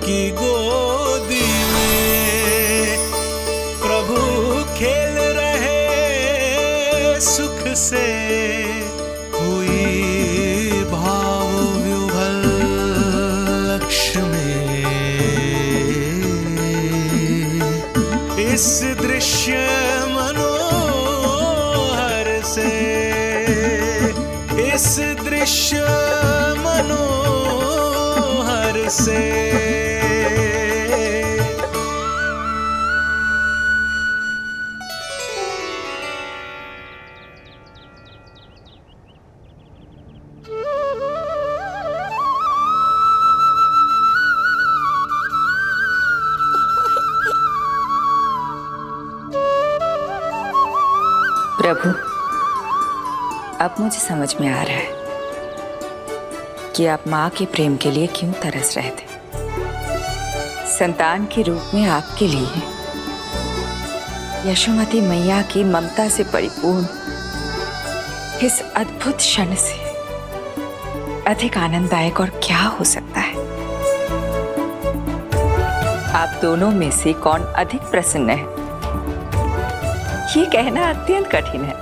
की गोदी में प्रभु खेल रहे सुख से, हुई भाव विह्वल लक्ष्य में। इस दृश्य मनोहर से, इस दृश्य मनोहर से। प्रभु, अब मुझे समझ में आ रहा है कि आप माँ के प्रेम के लिए क्यों तरस रहे थे। संतान के रूप में आपके लिए यशोमती मैया की ममता से परिपूर्ण इस अद्भुत क्षण से अधिक आनंददायक और क्या हो सकता है। आप दोनों में से कौन अधिक प्रसन्न है, ये कहना अत्यंत कठिन है।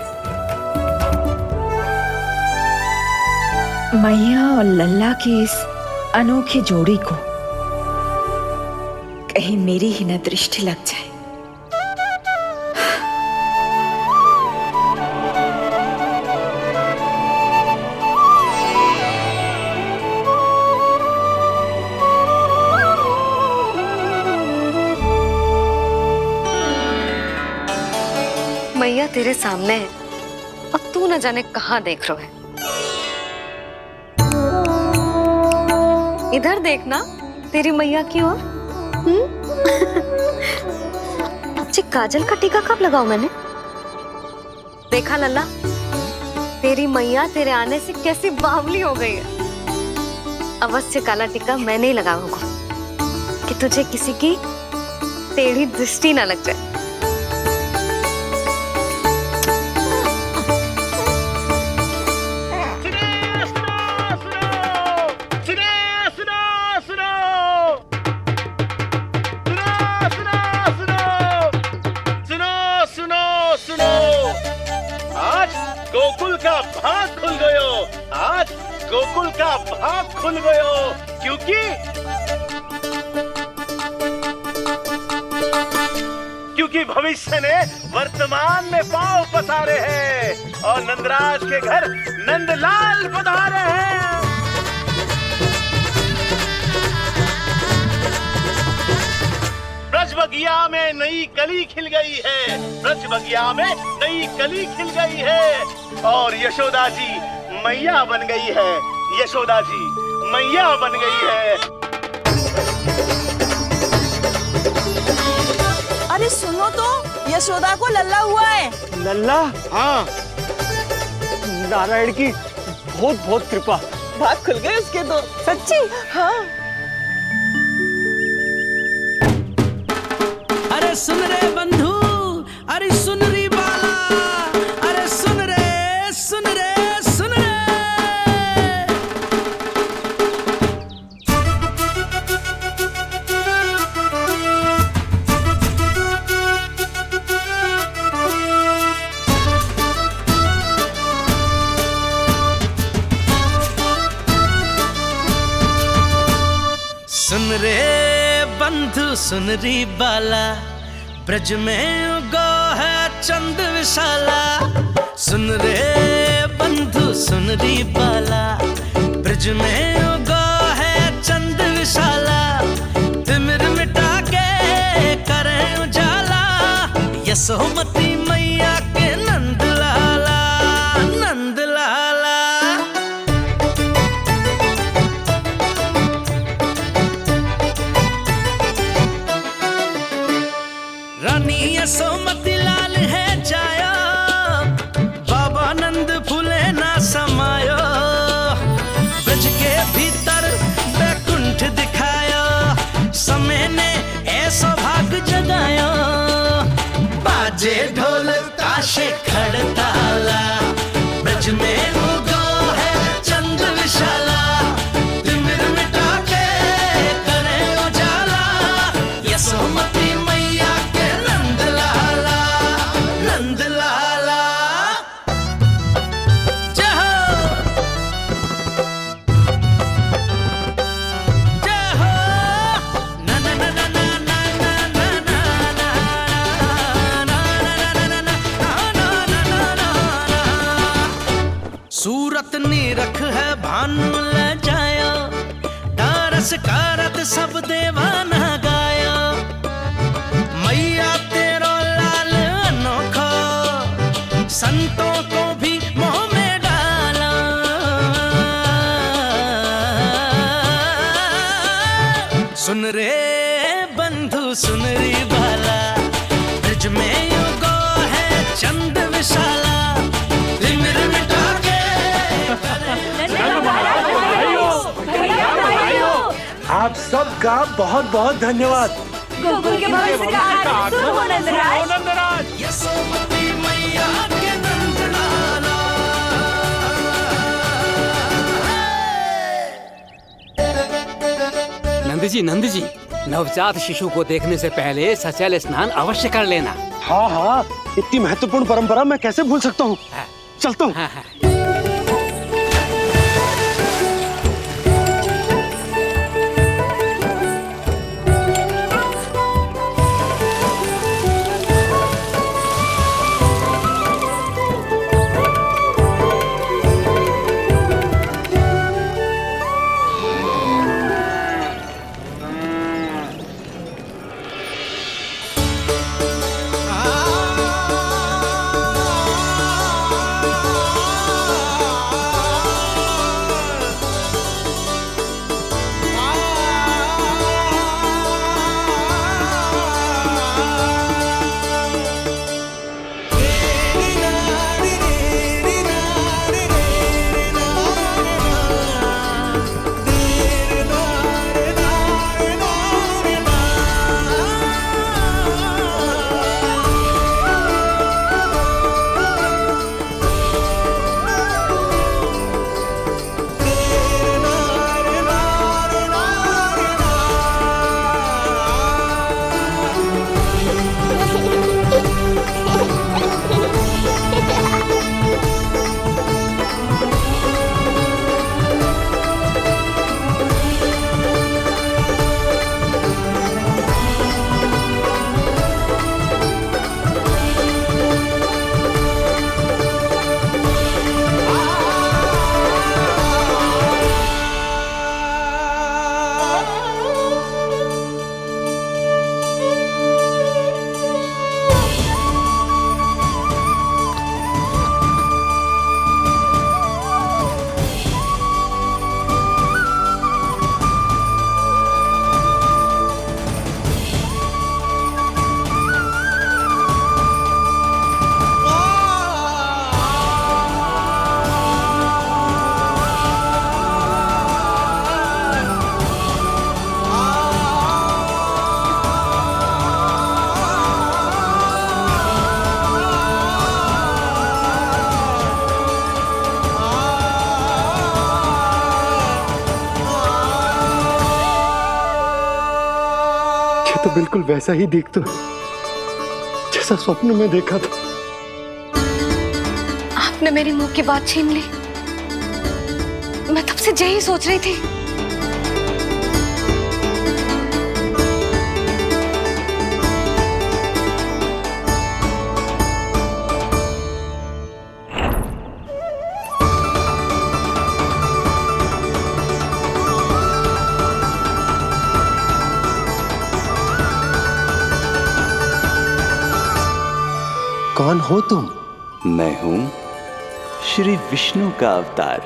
मैया और लल्ला की इस अनोखी जोड़ी को कहीं मेरी ही न दृष्टि लग जाए। मैया तेरे सामने है और तू न जाने कहाँ देख रहा है। इधर देखना तेरी मैया की ओर। अच्छी काजल का टीका कब लगाऊं मैंने? देखा लल्ला, तेरी मैया तेरे आने से कैसी बावली हो गई है। अवश्य काला टीका मैंने ही लगाऊंगा कि तुझे किसी की टेढ़ी दृष्टि ना लग जाए। गोकुल का भाग खुल गयो, आज गोकुल का भाग खुल गयो, क्योंकि भविष्य ने वर्तमान में पांव पसारे हैं और नंदराज के घर नंदलाल पधारे हैं। ब्रज बगिया में नई कली खिल गई है, ब्रज बगिया में नई कली खिल गई है और यशोदा जी मैया बन गई है, यशोदा जी मैया बन गई है। अरे सुनो तो, यशोदा को लल्ला हुआ है। लल्ला? हाँ, नारायण की बहुत बहुत कृपा। भाग खुल गए उसके तो। सच्ची? हाँ। अरे सुन रे बंधु, अरे सुन री बाला, अरे सुन रे, सुन रे, सुन रे। सुन रे बंधु, सुन री बाला, ब्रज में उगो है चंद विशाला। सुन रे बंधु, सुन री बाला, ब्रज में उगो है चंद विशाला। तिमिर मिटा के करें उजाला, यशोमती मैया के नंद लाला, नंद लाला। रानी यशोमती लाल है जाया, बाबा नंद फूले ना समायो। ब्रज के भीतर बैकुंठ दिखायो, समय ने ऐसा भाग जगायो। बाजे ढोल ताशे खड़ताला, ब्रज में उगो है चंद विशाला। तिमिर मिटा के करे उजाला, नाद सब देवाना गाया, मैया तेरो लाल अनोखा संतों को भी मोह में डाला। सुन रे बंधु सुन री बाला, ब्रज में युगो है चंद विशाला, रिम रिम टाके आप सबका बहुत बहुत धन्यवाद। गोकुल के भविष्य का आरंभ शुभ हो नंदराज। यशोमती मैया के नंदलाला। नंद जी नवजात शिशु को देखने से पहले सचैल स्नान अवश्य कर लेना। हाँ हाँ, इतनी महत्वपूर्ण परंपरा मैं कैसे भूल सकता हूँ। चलता हूँ। हाँ हाँ। तो बिल्कुल वैसा ही दिखता है जैसा स्वप्न में देखा था। आपने मेरी मुंह की बात छीन ली। मैं तब से यही सोच रही थी। कौन हो तुम? मैं हूं श्री विष्णु का अवतार।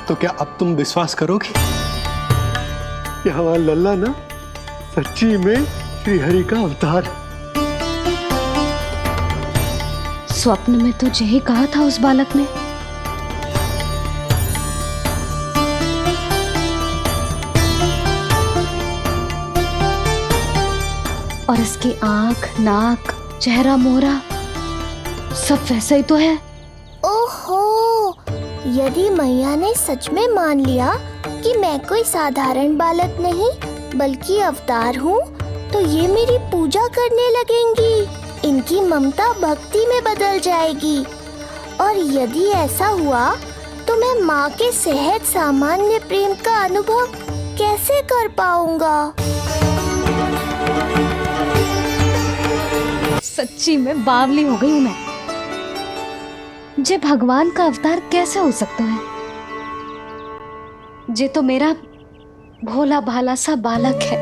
तो क्या अब तुम विश्वास करोगे कि हमारा लल्ला ना सच्ची में श्री हरि का अवतार? स्वप्न में तो यही कहा था उस बालक ने। और इसकी आंख, नाक, चेहरा, मोहरा सब वैसा ही तो है। ओहो, यदि मैया ने सच में मान लिया कि मैं कोई साधारण बालक नहीं बल्कि अवतार हूँ, तो ये मेरी पूजा करने लगेंगी। इनकी ममता भक्ति में बदल जाएगी। और यदि ऐसा हुआ तो मैं माँ के सहज सामान्य प्रेम का अनुभव कैसे कर पाऊंगा? सच्ची में बावली हो गई हूँ मैं। जे भगवान का अवतार कैसे हो सकता है? जे तो मेरा भोला भाला सा बालक है।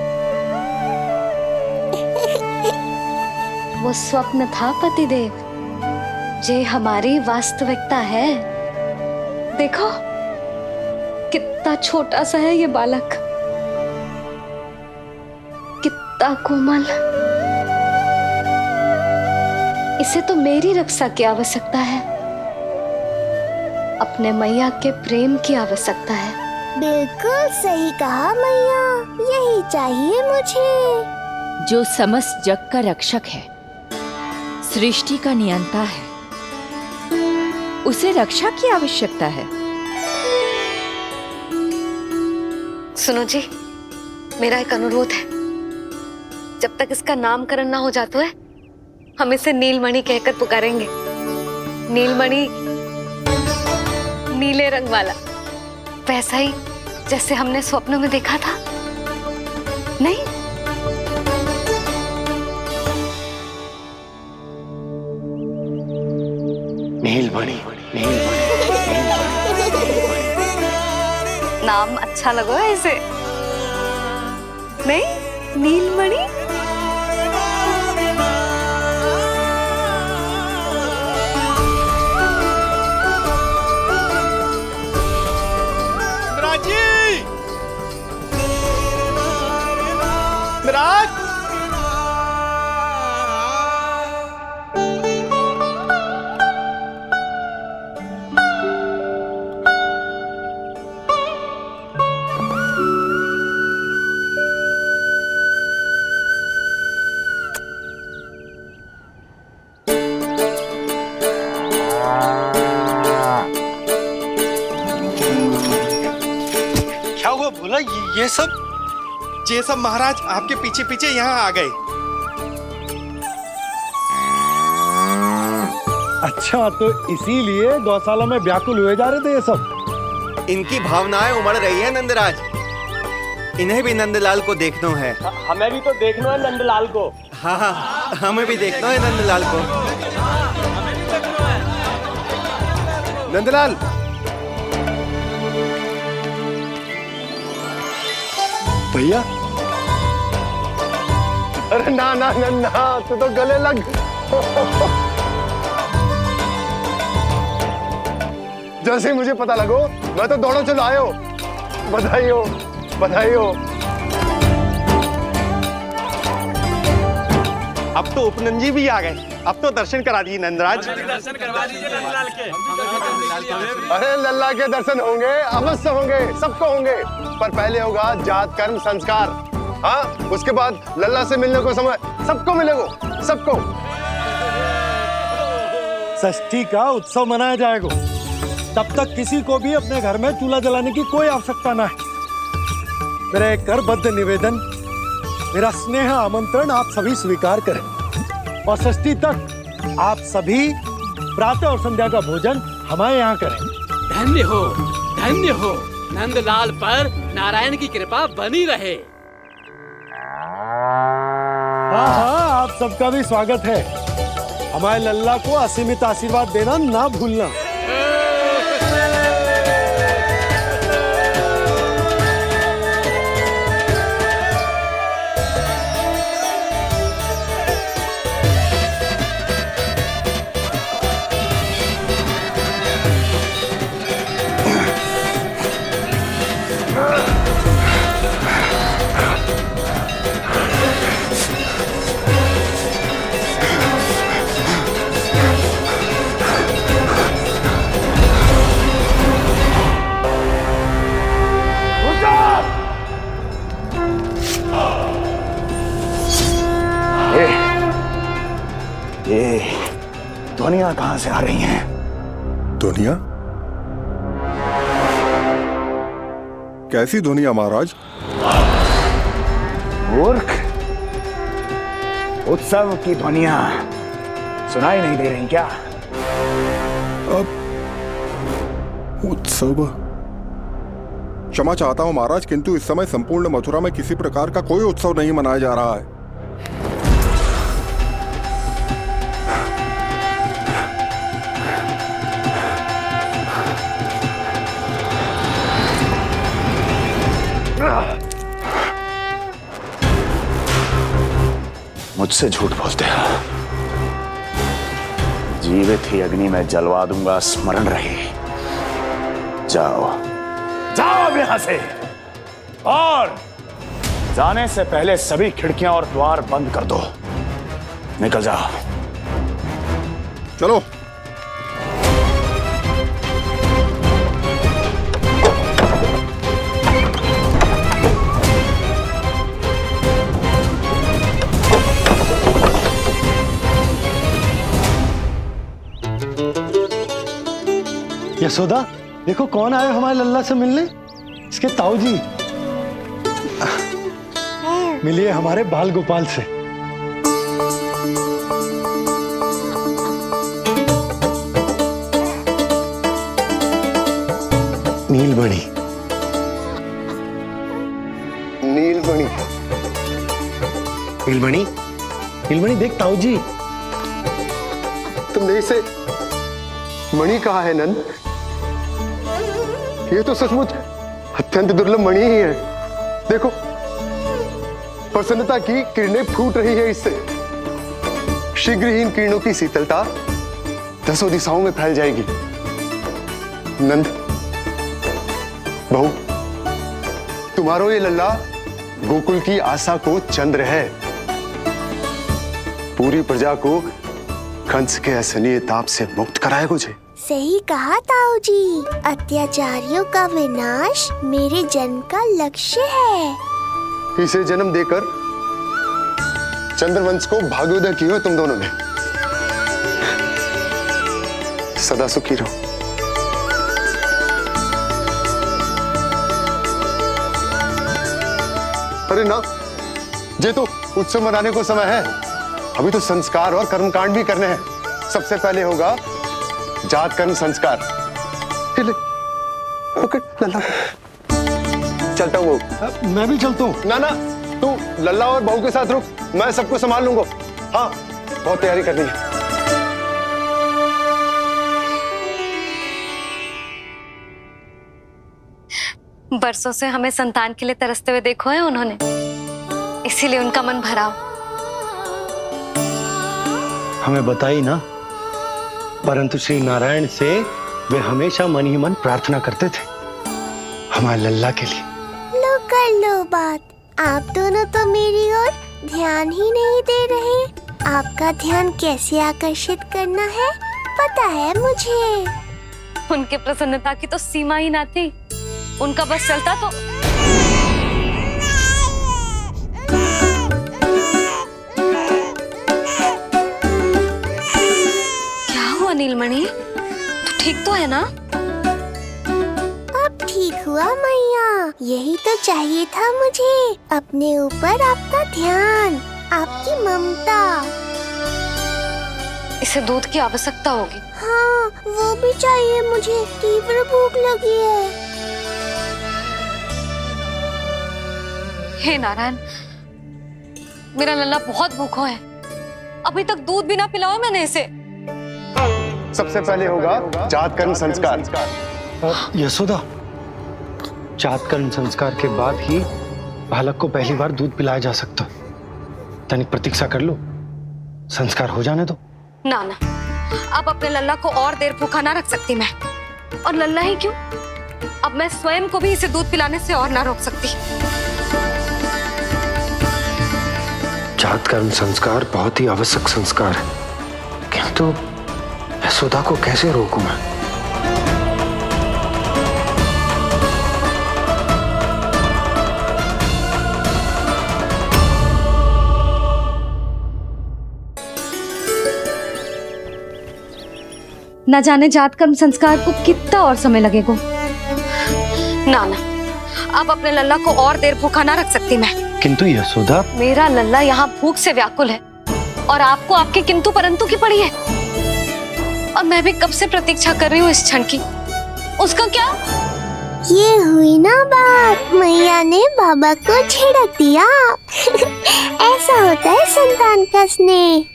वो स्वप्न था पतिदेव, जे हमारी वास्तविकता है। देखो कितना छोटा सा है ये बालक, कितना कोमल। इसे तो मेरी रक्षा की आवश्यकता है, अपने मैया के प्रेम की आवश्यकता है। बिल्कुल सही कहा मैया, यही चाहिए मुझे। जो समस्त जग का रक्षक है, सृष्टि का नियंता है, उसे रक्षा की आवश्यकता है। सुनो जी, मेरा एक अनुरोध है। जब तक इसका नामकरण ना हो जाता है, हम इसे नीलमणि कहकर पुकारेंगे। नीलमणि नीले रंग वाला, वैसा ही जैसे हमने स्वप्न में देखा था। नहीं? नीलमणि, नाम अच्छा लगा है इसे, नहीं? नीलमणि। मिराज, क्या हुआ बोला? ये सब महाराज आपके पीछे पीछे यहाँ आ गए। अच्छा, तो इसीलिए गौशाला में व्याकुल हुए जा रहे थे ये सब। इनकी भावनाएं उमड़ रही है नंदराज। इन्हें भी नंदलाल को देखना है। हमें भी तो देखना है नंदलाल को। हाँ हाँ, हमें भी देखना है नंदलाल को। नंदलाल, भैया। अरे ना ना ना ना, तू तो गले लग। जैसे ही मुझे पता लगो, मैं तो दौड़ो चलो आयो। बधाई हो, बधाई हो। अब तो उपनंजी भी आ गए। अब तो दर्शन करा दिए नंदराज। दर्शन करवा दीजिए नंदलाल के। अरे लल्ला के दर्शन होंगे, अवश्य होंगे, सबको होंगे। पर पहले होगा जात कर्म संस्कार। हाँ, उसके बाद लल्ला से मिलने को समय सबको मिलेगा, सबको। षष्ठी का उत्सव मनाया जाएगा। तब तक किसी को भी अपने घर में चूल्हा जलाने की कोई आवश्यकता ना है। मेरा एक करबद्ध निवेदन, मेरा स्नेह आमंत्रण आप सभी स्वीकार करें और षष्ठी तक आप सभी प्रातः और संध्या का भोजन हमारे यहाँ करें। धन्य हो, धन्य हो। नंदलाल पर नारायण की कृपा बनी रहे। हाँ हाँ, आप सबका भी स्वागत है। हमारे लल्ला को असीमित आशीर्वाद देना ना भूलना। ये ध्वनियां कहां से आ रही हैं? ध्वनियां? कैसी ध्वनियां महाराज? मूर्ख, उत्सव की ध्वनियां सुनाई नहीं दे रही क्या? अब उत्सव? क्षमा चाहता हूं महाराज, किंतु इस समय संपूर्ण मथुरा में किसी प्रकार का कोई उत्सव नहीं मनाया जा रहा है। मुझसे झूठ बोलते हो। जीवित ही अग्नि में जलवा दूंगा, स्मरण रहे। जाओ जाओ अब यहां से, और जाने से पहले सभी खिड़कियां और द्वार बंद कर दो। निकल जाओ। चलो। यशोदा, देखो कौन आए हमारे लल्ला से मिलने। इसके ताऊ जी। मिलिए हमारे बाल गोपाल से। नीलमणि। नीलमणि। नीलमणि, नीलमणि देख ताऊ जी। तुमने इसे मणि कहा है नंद? ये तो सचमुच अत्यंत दुर्लभ मणि ही है। देखो, प्रसन्नता की किरणें फूट रही है इससे। शीघ्र ही इन किरणों की शीतलता दसों दिशाओं में फैल जाएगी। नंद, बहू, तुम्हारो ये लल्ला गोकुल की आशा को चंद्र है। पूरी प्रजा को कंस के असहनीय ताप से मुक्त कराएगा मुझे। सही कहा ताऊ जी, अत्याचारियों का विनाश मेरे जन्म का लक्ष्य है। इसे जन्म देकर चंद्रवंश को भाग्योदय किए हो तुम दोनों ने। सदा सुखी रहो। अरे ना, ये तो उत्सव मनाने को समय है। अभी तो संस्कार और कर्मकांड भी करने हैं। सबसे पहले होगा जात कर्म संस्कार। पकड़ लल्ला, चलता हूँ। मैं भी चलता हूँ। ना ना, तू लल्ला और बहू के साथ रुक, मैं सबको संभाल लूंगा। हाँ, बहुत तैयारी करनी है। बरसों से हमें संतान के लिए तरसते हुए देखो है उन्होंने, इसीलिए उनका मन भरा। हमें बताई ना, परंतु श्री नारायण से वे हमेशा मन ही मन प्रार्थना करते थे हमारे लल्ला के लिए। लो कर लो बात। आप दोनों तो मेरी ओर ध्यान ही नहीं दे रहे। आपका ध्यान कैसे आकर्षित करना है पता है मुझे। उनके प्रसन्नता की तो सीमा ही ना थी। उनका बस चलता तो नीलमणि, तू ठीक तो है ना? अब ठीक हुआ मैया, यही तो चाहिए था मुझे। अपने ऊपर आपका ध्यान, आपकी ममता। इसे दूध की आवश्यकता होगी। हाँ, वो भी चाहिए मुझे। तीव्र भूख लगी है। हे नारायण, मेरा लल्ला बहुत भूखा है। अभी तक दूध भी ना पिलाओ मैंने इसे। सबसे पहले होगा जात कर्म संस्कार। यशोदा, जात कर्म संस्कार के बाद ही बालक को पहली बार दूध पिलाया जा सकता। तनिक प्रतीक्षा कर लो, संस्कार हो जाने दो। ना ना, अब अपने लल्ला को और देर भूखा ना रख सकती मैं। और लल्ला ही क्यों, अब मैं स्वयं को भी इसे दूध पिलाने से और ना रोक सकती। जात कर्म संस्कार बहुत ही आवश्यक संस्कार है, किंतु यशोदा को कैसे रोकूं मैं? न जाने जात कर्म संस्कार को कितना और समय लगेगा। ना ना, अब अपने लल्ला को और देर भूखा ना रख सकती मैं। किंतु यशोदा, मेरा लल्ला यहाँ भूख से व्याकुल है और आपको आपके किंतु परंतु की पड़ी है। और मैं भी कब से प्रतीक्षा कर रही हूँ इस क्षण की। उसका क्या? ये हुई ना बात, मैया ने बाबा को झिड़क दिया। ऐसा होता है संतान का स्नेह।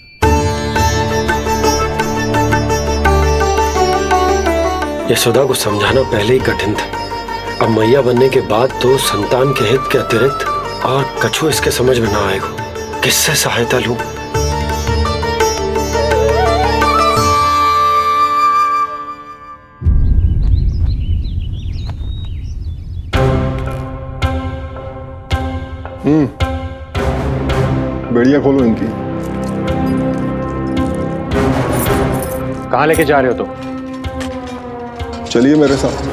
यशोदा को समझाना पहले ही कठिन था। अब मैया बनने के बाद तो संतान के हित के अतिरिक्त और कछु इसके समझ में ना आएगा। किससे सहायता लूं? बेड़ियां खोलो इनकी। कहाँ लेके जा रहे हो तुम? चलिए मेरे साथ।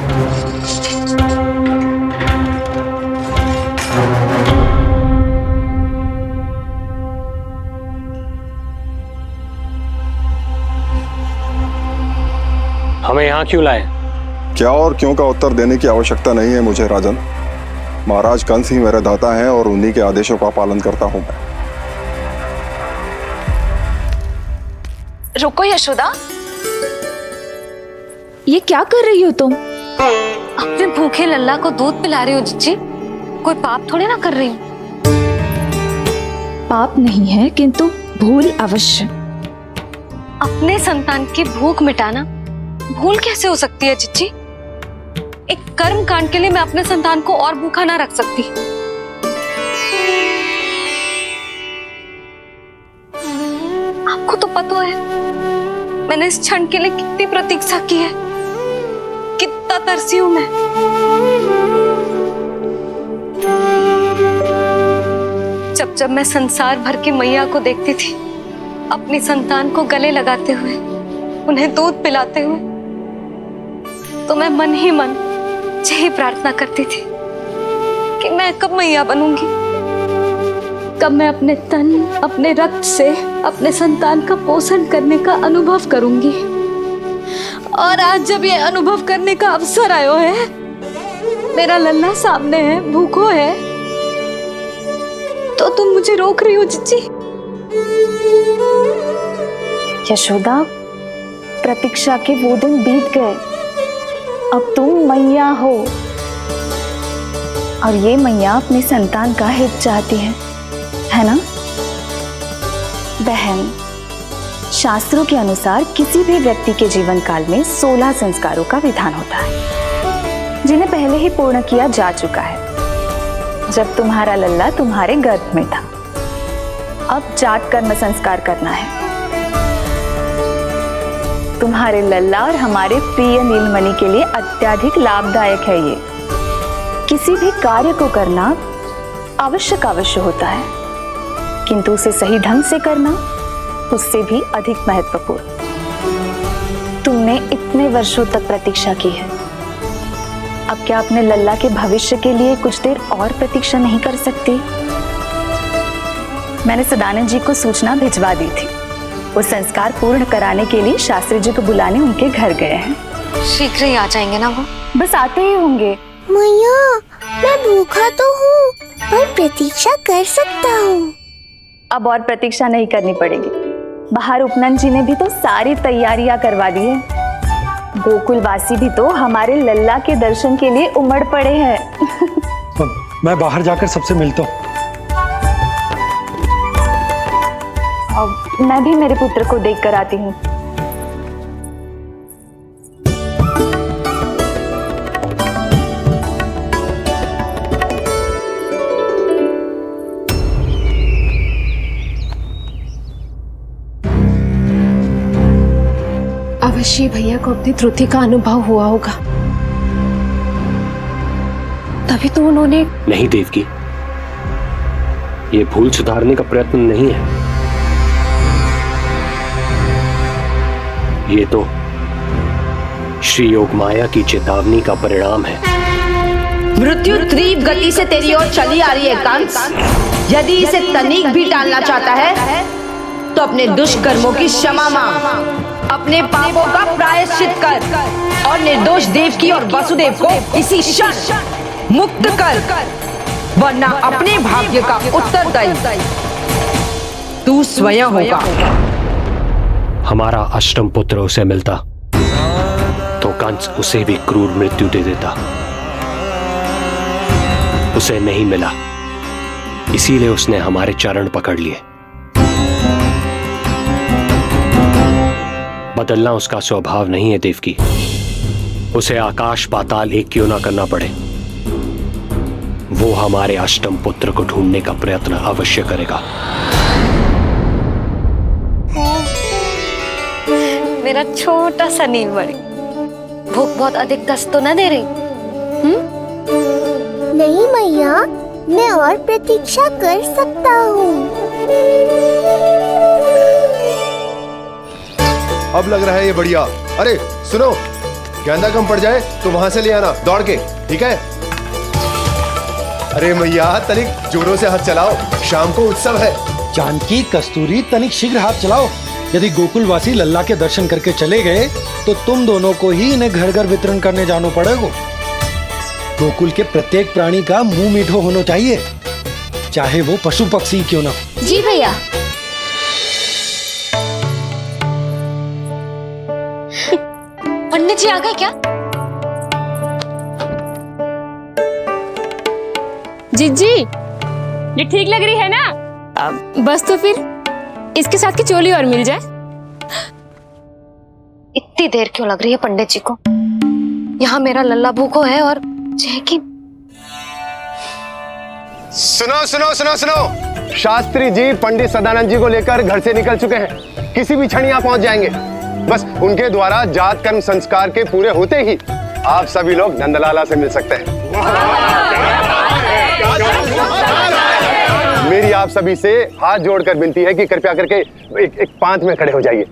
हमें यहाँ क्यों लाए? क्या और क्यों का उत्तर देने की आवश्यकता नहीं है मुझे राजन। महाराज कंस ही मेरे दाता हैं और उन्हीं के आदेशों का पालन करता हूं मैं। रुको यशोदा, ये क्या कर रही हो तुम? अपने भूखे लल्ला को दूध पिला रही हो जीजी। कोई पाप थोड़ी ना कर रही हूँ। पाप नहीं है, किंतु भूल अवश्य। अपने संतान की भूख मिटाना भूल कैसे हो सकती है जीजी? एक कर्म कांड के लिए मैं अपने संतान को और भूखा ना रख सकती। आपको तो पता है मैंने इस क्षण के लिए कितनी प्रतीक्षा की है, कितना तरसी हूं मैं। जब मैं संसार भर की मैया को देखती थी अपनी संतान को गले लगाते हुए, उन्हें दूध पिलाते हुए, तो मैं मन ही मन यही प्रार्थना करती थी कि मैं कब मैया बनूंगी, कब मैं अपने तन अपने रक्त से अपने संतान का पोषण करने का अनुभव करूंगी। और आज जब ये अनुभव करने का अवसर आयो है, मेरा लल्ला सामने है, भूखो है, तो तुम मुझे रोक रही हो जीजी? यशोदा, प्रतीक्षा के वो दिन बीत गए। अब तुम मैया हो और ये मैया अपने संतान का हित चाहती है ना बहन? शास्त्रों के अनुसार किसी भी व्यक्ति के जीवन काल में 16 संस्कारों का विधान होता है, जिन्हें पहले ही पूर्ण किया जा चुका है जब तुम्हारा लल्ला तुम्हारे गर्भ में था। अब जात कर्म संस्कार करना है। तुम्हारे लल्ला और हमारे प्रिय नीलमणि के लिए अत्यधिक लाभदायक है ये। किसी भी कार्य को करना अवश्य होता है, किंतु उसे सही ढंग से करना उससे भी अधिक महत्वपूर्ण। तुमने इतने वर्षों तक प्रतीक्षा की है, अब क्या अपने लल्ला के भविष्य के लिए कुछ देर और प्रतीक्षा नहीं कर सकती? मैंने सदानंद जी को सूचना भिजवा दी थी। वो संस्कार पूर्ण कराने के लिए शास्त्री जी को बुलाने उनके घर गए हैं। शीघ्र ही आ जाएंगे ना वो? बस आते ही होंगे। मैया, मैं भूखा तो हूँ, पर प्रतीक्षा कर सकता हूँ। अब और प्रतीक्षा नहीं करनी पड़ेगी। बाहर उपनंद जी ने भी तो सारी तैयारियां करवा दी है। गोकुलवासी भी तो हमारे लल्ला के दर्शन के लिए उमड़ पड़े हैं। मैं बाहर जाकर सबसे मिलता हूँ। अब मैं भी मेरे पुत्र को देख कर आती हूँ। अवश्य भैया को अपनी त्रुटि का अनुभव हुआ होगा, तभी तो उन्होंने। नहीं देवकी, ये भूल सुधारने का प्रयत्न नहीं है, ये तो श्री योग माया की चेतावनी का परिणाम है। मृत्यु तीव्र गति से तेरी ओर चली आ रही है कंस। यदि इसे तनिक भी टालना चाहता है तो अपने दुष्कर्मों की क्षमा मांग, अपने पापों का प्रायश्चित कर और निर्दोष देवकी और वसुदेव को इसी क्षण मुक्त कर, वरना अपने भाग्य का उत्तरदायी तू स्वयं होगा। हमारा अष्टम पुत्र उसे मिलता तो कंस उसे भी क्रूर मृत्यु दे देता। उसे नहीं मिला, इसीलिए उसने हमारे चरण पकड़ लिए। बदलना उसका स्वभाव नहीं है देवकी। उसे आकाश पाताल एक क्यों ना करना पड़े, वो हमारे अष्टम पुत्र को ढूंढने का प्रयत्न अवश्य करेगा। मेरा छोटा सा नीलमणि, भूख बहुत अधिक कष्ट तो न दे रही? नहीं मैया, मैं और प्रतीक्षा कर सकता हूँ। अब लग रहा है ये बढ़िया। अरे सुनो, गेंदा कम पड़ जाए तो वहां से ले आना दौड़ के, ठीक है? अरे मैया तनिक जोरों से हाथ चलाओ, शाम को उत्सव है। जानकी, कस्तूरी, तनिक शीघ्र हाथ चलाओ। यदि गोकुलवासी लल्ला के दर्शन करके चले गए तो तुम दोनों को ही इन्हें घर घर वितरण करने जाना पड़ेगा। गोकुल के प्रत्येक प्राणी का मुंह मीठो होना चाहिए, चाहे वो पशु पक्षी क्यों ना। जी भैया। पंडित जी आ गए क्या? जीजी, ये ठीक लग रही है ना? बस तो फिर इसके साथ की चोली और मिल जाए। इतनी देर क्यों लग रही है पंडित जी को? यहाँ मेरा लल्ला भूखो है और की... सुनो सुनो सुनो सुनो, शास्त्री जी पंडित सदानंद जी को लेकर घर से निकल चुके हैं। किसी भी क्षण यहाँ पहुंच जाएंगे। बस उनके द्वारा जात कर्म संस्कार के पूरे होते ही आप सभी लोग नंदलाला से मिल सकते हैं। मेरी आप सभी से हाथ जोड़कर विनती है कि कृपया करके एक पांत में खड़े हो जाइए।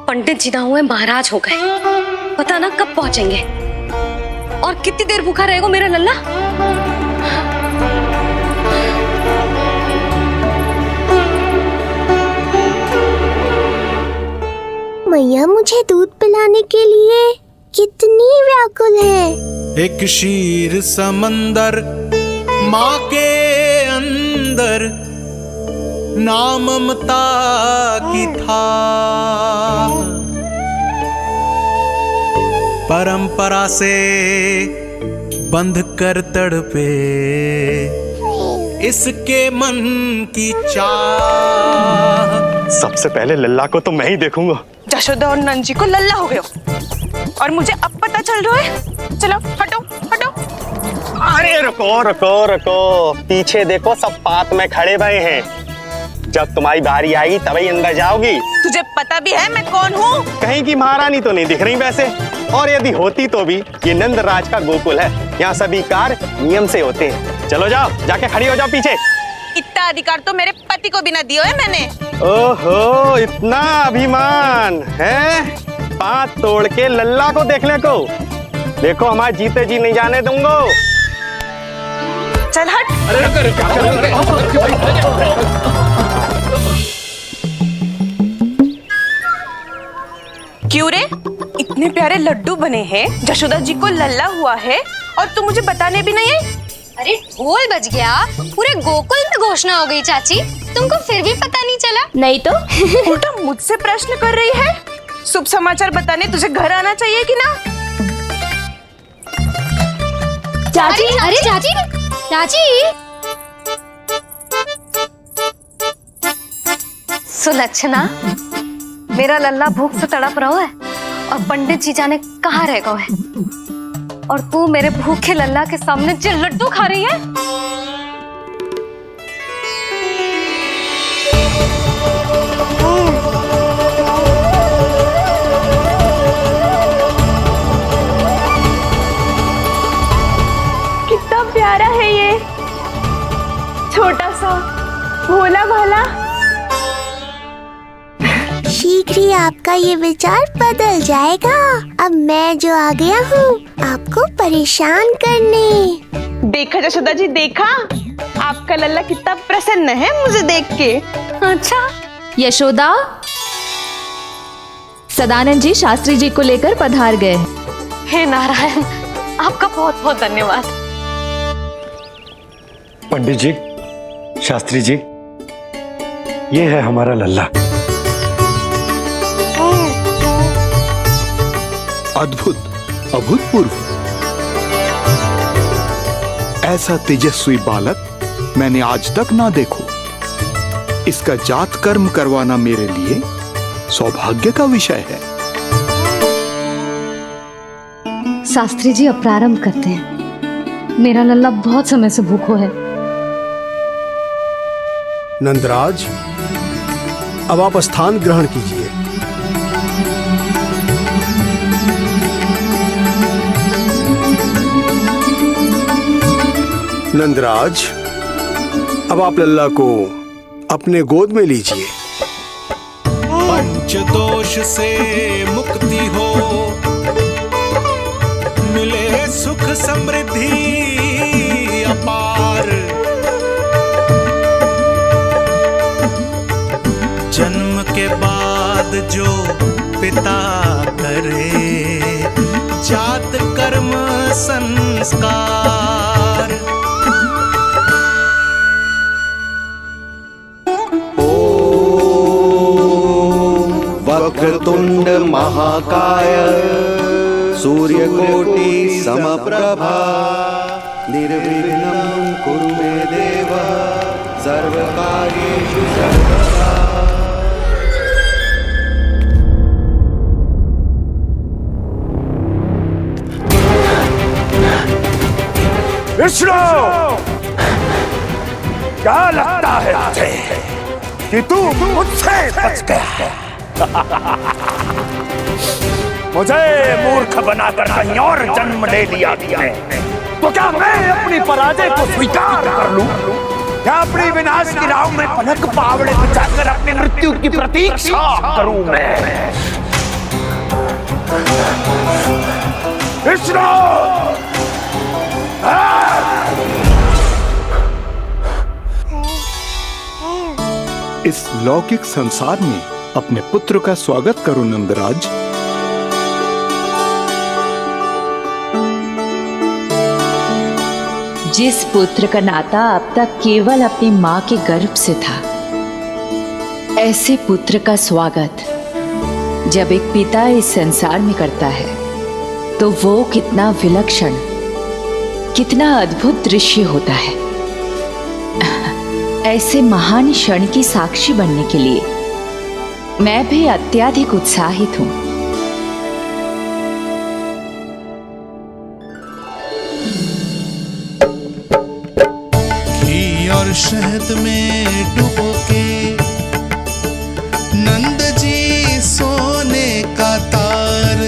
पंडित जी ना हुए महाराज हो गए, पता ना कब पहुंचेंगे और कितनी देर भूखा रहेगा मेरा लल्ला। मैया मुझे दूध पिलाने के लिए कितनी व्याकुल है। एक शीर समंदर माँ के अंदर, ना ममता की था, परंपरा से बंध कर तड़पे इसके मन की चाह। सबसे पहले लल्ला को तो मैं ही देखूंगा। यशोदा और नंद जी को लल्ला हो गए और मुझे अब पता चल रहा है। चलो हटो हटो। अरे रुको रुको रुको, पीछे देखो, सब पात में खड़े भये हैं। जब तुम्हारी बारी आएगी तभी अंदर जाओगी। तुझे पता भी है मैं कौन हूँ? कहीं की महारानी तो नहीं दिख रही वैसे, और यदि होती तो भी ये नंदराज का गोकुल है, यहाँ सभी कार्य नियम से होते हैं। चलो जाओ, जाके खड़ी हो जाओ पीछे। इतना अधिकार तो मेरे पति को भी ना दिया है मैंने। ओहो, इतना अभिमान है? पांव तोड़ के लल्ला को देखने को। देखो हमारे जीते जी नहीं जाने दूंगा। चल हट। क्यों रे, इतने प्यारे लड्डू बने हैं, यशोदा जी को लल्ला हुआ है और तू मुझे बताने भी नहीं है? अरे ढोल बज गया, पूरे गोकुल में घोषणा हो गई चाची, तुमको फिर भी पता नहीं चला? नहीं तो उल्टा मुझसे प्रश्न कर रही है। शुभ समाचार बताने तुझे घर आना चाहिए कि ना? चाची, अरे चाची, चाची। सुलक्षणा, मेरा लल्ला भूख से तड़प रहा है और पंडित जी जाने कहाँ रह गए हैं, और तू मेरे भूखे लल्ला के सामने जो लड्डू खा रही है। कितना प्यारा है ये, छोटा सा भोला भाला। शीघ्र ही आपका ये विचार बदल जाएगा। अब मैं जो आ गया हूँ आपको परेशान करने। देखा यशोदा जी, देखा आपका लल्ला कितना प्रसन्न है मुझे देख के। अच्छा यशोदा, सदानंद जी शास्त्री जी को लेकर पधार गए। हे नारायण, आपका बहुत बहुत धन्यवाद। पंडित जी, शास्त्री जी, ये है हमारा लल्ला। अद्भुत, अभूतपूर्व। ऐसा तेजस्वी बालक मैंने आज तक ना देखो। इसका जात कर्म करवाना मेरे लिए सौभाग्य का विषय है। शास्त्री जी अब प्रारंभ करते हैं। मेरा लल्ला बहुत समय से भूखो है। नंदराज, अब आप स्थान ग्रहण कीजिए। नंदराज, अब आप लल्ला को अपने गोद में लीजिए। पंचदोष से मुक्ति हो, मिले सुख समृद्धि अपार। जन्म के बाद जो पिता करे, जात कर्म संस्कार। वक्रतुंड महाकाय सूर्यकोटि समप्रभा निर्विघ्नं कुरु मे देव सर्वकार्येषु सर्वदा। विष्णु, क्या लगता है तुझे कि तू मुझसे बच गया है? मुझे मूर्ख बनाकर कहीं और जन्म ले लिया तुमने, तो क्या मैं अपनी पराजय को स्वीकार कर लूं? क्या अपनी विनाश की राह में पलक पावड़े बचाकर अपनी मृत्यु की प्रतीक्षा करूं मैं? विष्णु, इस लौकिक संसार में अपने पुत्र का स्वागत करो नंदराज। जिस पुत्र का नाता अब तक केवल अपनी मां के गर्भ से था, ऐसे पुत्र का स्वागत जब एक पिता इस संसार में करता है तो वो कितना विलक्षण, कितना अद्भुत दृश्य होता है। ऐसे महान क्षण की साक्षी बनने के लिए मैं भी अत्यधिक उत्साहित हूं। घी और शहद में डुबो के नंद जी सोने का तार,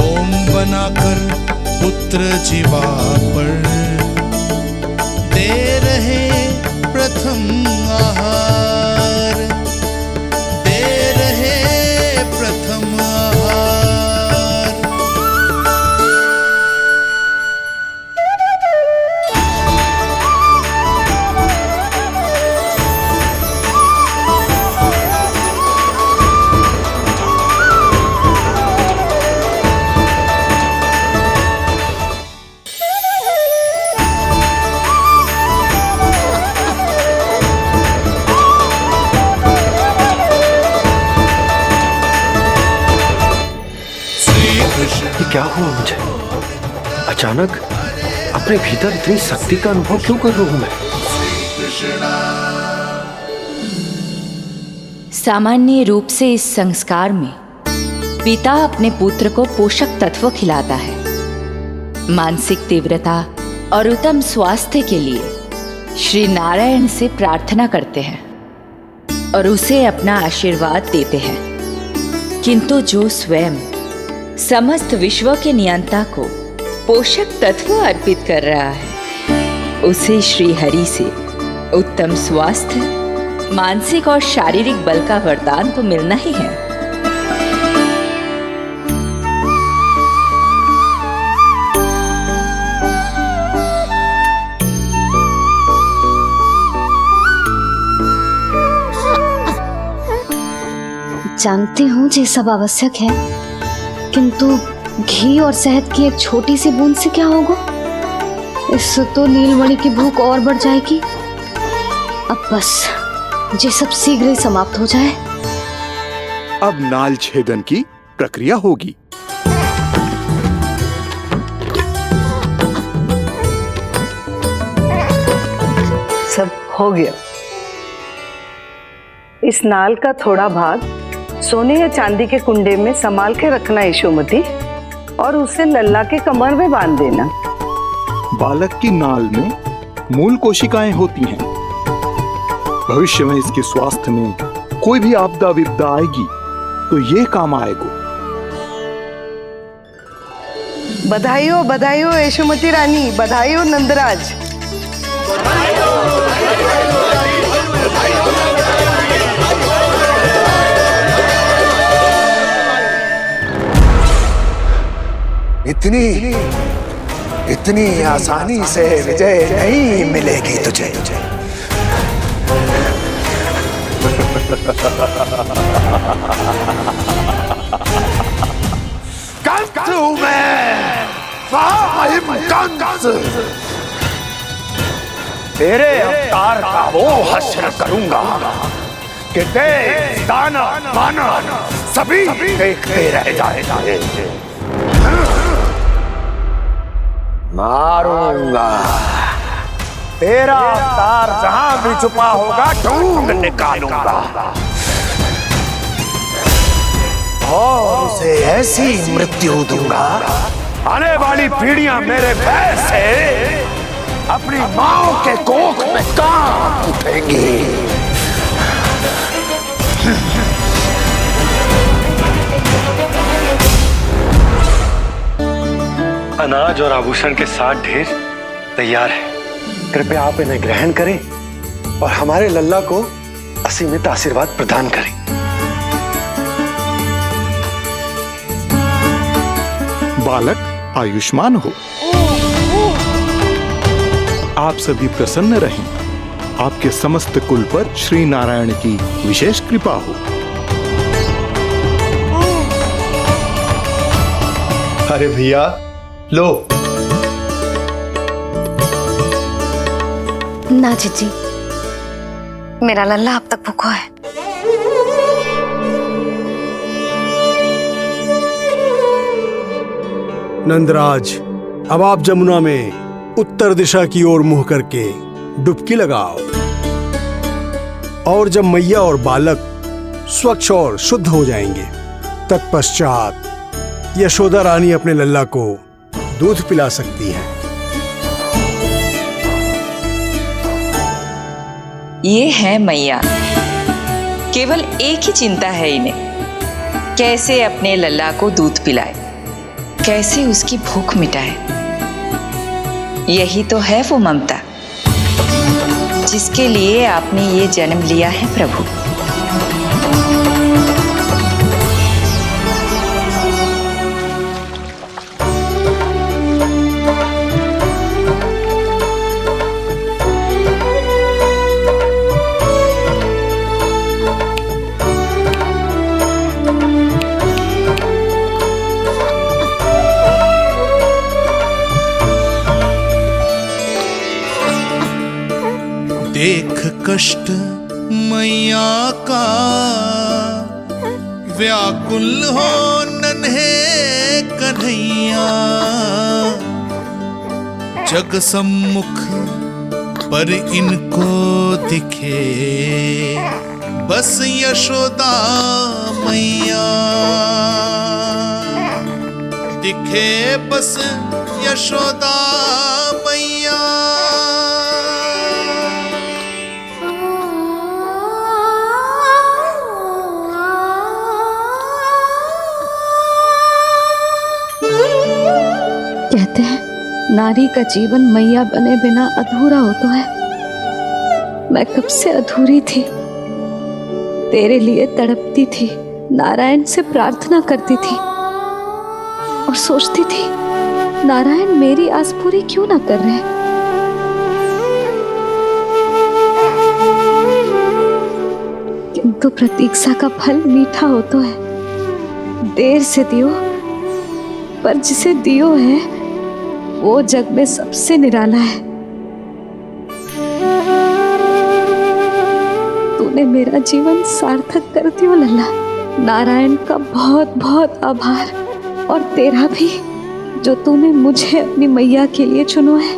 ओम बनाकर पुत्र जीवा पर दे रहे प्रथम आहार, दे रहे प्रथम आहार। ये क्या हुआ मुझे? अचानक अपने भीतर इतनी शक्ति का अनुभव क्यों कर रहा हूं मैं? सामान्य रूप से इस संस्कार में पिता अपने पुत्र को पोषक तत्व खिलाता है। मानसिक तीव्रता और उत्तम स्वास्थ्य के लिए श्री नारायण से प्रार्थना करते हैं और उसे अपना आशीर्वाद देते हैं। किंतु जो स्वयं समस्त विश्व के नियंता को पोषक तत्व अर्पित कर रहा है, उसे श्री हरि से उत्तम स्वास्थ्य, मानसिक और शारीरिक बल का वरदान तो मिलना ही है। जानती हूँ ये सब आवश्यक है, किंतु घी और शहद की एक छोटी सी बूंद से क्या होगा? इससे तो नीलमणि की भूख और बढ़ जाएगी। अब बस ये सब शीघ्र ही समाप्त हो जाए। अब नाल छेदन की प्रक्रिया होगी। सब हो गया। इस नाल का थोड़ा भाग सोने या चांदी के कुंडे में संभाल के रखना यशोमती। और उसे लल्ला के कमर में बांध देना। बालक की नाल में मूल कोशिकाएं होती हैं। भविष्य में इसके स्वास्थ्य में कोई भी आपदा विपदा आएगी तो ये काम आएगा। बधाई हो यशोमती रानी, बधाई हो नंदराज। इतनी आसानी से विजय नहीं मिलेगी तुझे। तेरे अवतार का वो हश्र करूंगा कि देश, दाना, माना सभी देखते रह जाएंगे। मारूंगा तेरा अवतार जहां भी छुपा होगा ढूंढ निकालूंगा और उसे ऐसी मृत्यु दूंगा आने वाली पीढ़ियां मेरे भय से अपनी मां के कोख में कांप उठेंगी। अनाज और आभूषण के साथ ढेर तैयार है। कृपया आप इन्हें ग्रहण करें और हमारे लल्ला को असीमित आशीर्वाद प्रदान करें। बालक आयुष्मान हो, आप सभी प्रसन्न रहें। आपके समस्त कुल पर श्री नारायण की विशेष कृपा हो। अरे भैया लो। ना जीजी, मेरा लल्ला अब तक भूखा है। नंदराज, अब आप जमुना में उत्तर दिशा की ओर मुंह करके डुबकी लगाओ और जब मैया और बालक स्वच्छ और शुद्ध हो जाएंगे तत्पश्चात यशोदा रानी अपने लल्ला को दूध पिला सकती है। ये है मैया, केवल एक ही चिंता है इन्हें, कैसे अपने लल्ला को दूध पिलाए, कैसे उसकी भूख मिटाए। यही तो है वो ममता जिसके लिए आपने ये जन्म लिया है प्रभु। देख कष्ट मैया का व्याकुल हो नन्हे कन्हैया, जग सम्मुख पर इनको दिखे बस यशोदा मैया, दिखे बस यशोदा मैया। कहते हैं नारी का जीवन मैया बने बिना अधूरा होता है। मैं कब से अधूरी थी, तेरे लिए तड़पती थी, नारायण से प्रार्थना करती थी और सोचती थी नारायण मेरी आस पूरी क्यों ना कर रहे। किंतु प्रतीक्षा का फल मीठा होता है। देर से दियो पर जिसे दियो है वो जग में सबसे निराला है। तूने मेरा जीवन सार्थक कर दियो लल्ला। नारायण का बहुत बहुत आभार, और तेरा भी जो तूने मुझे अपनी मैया के लिए चुनो है।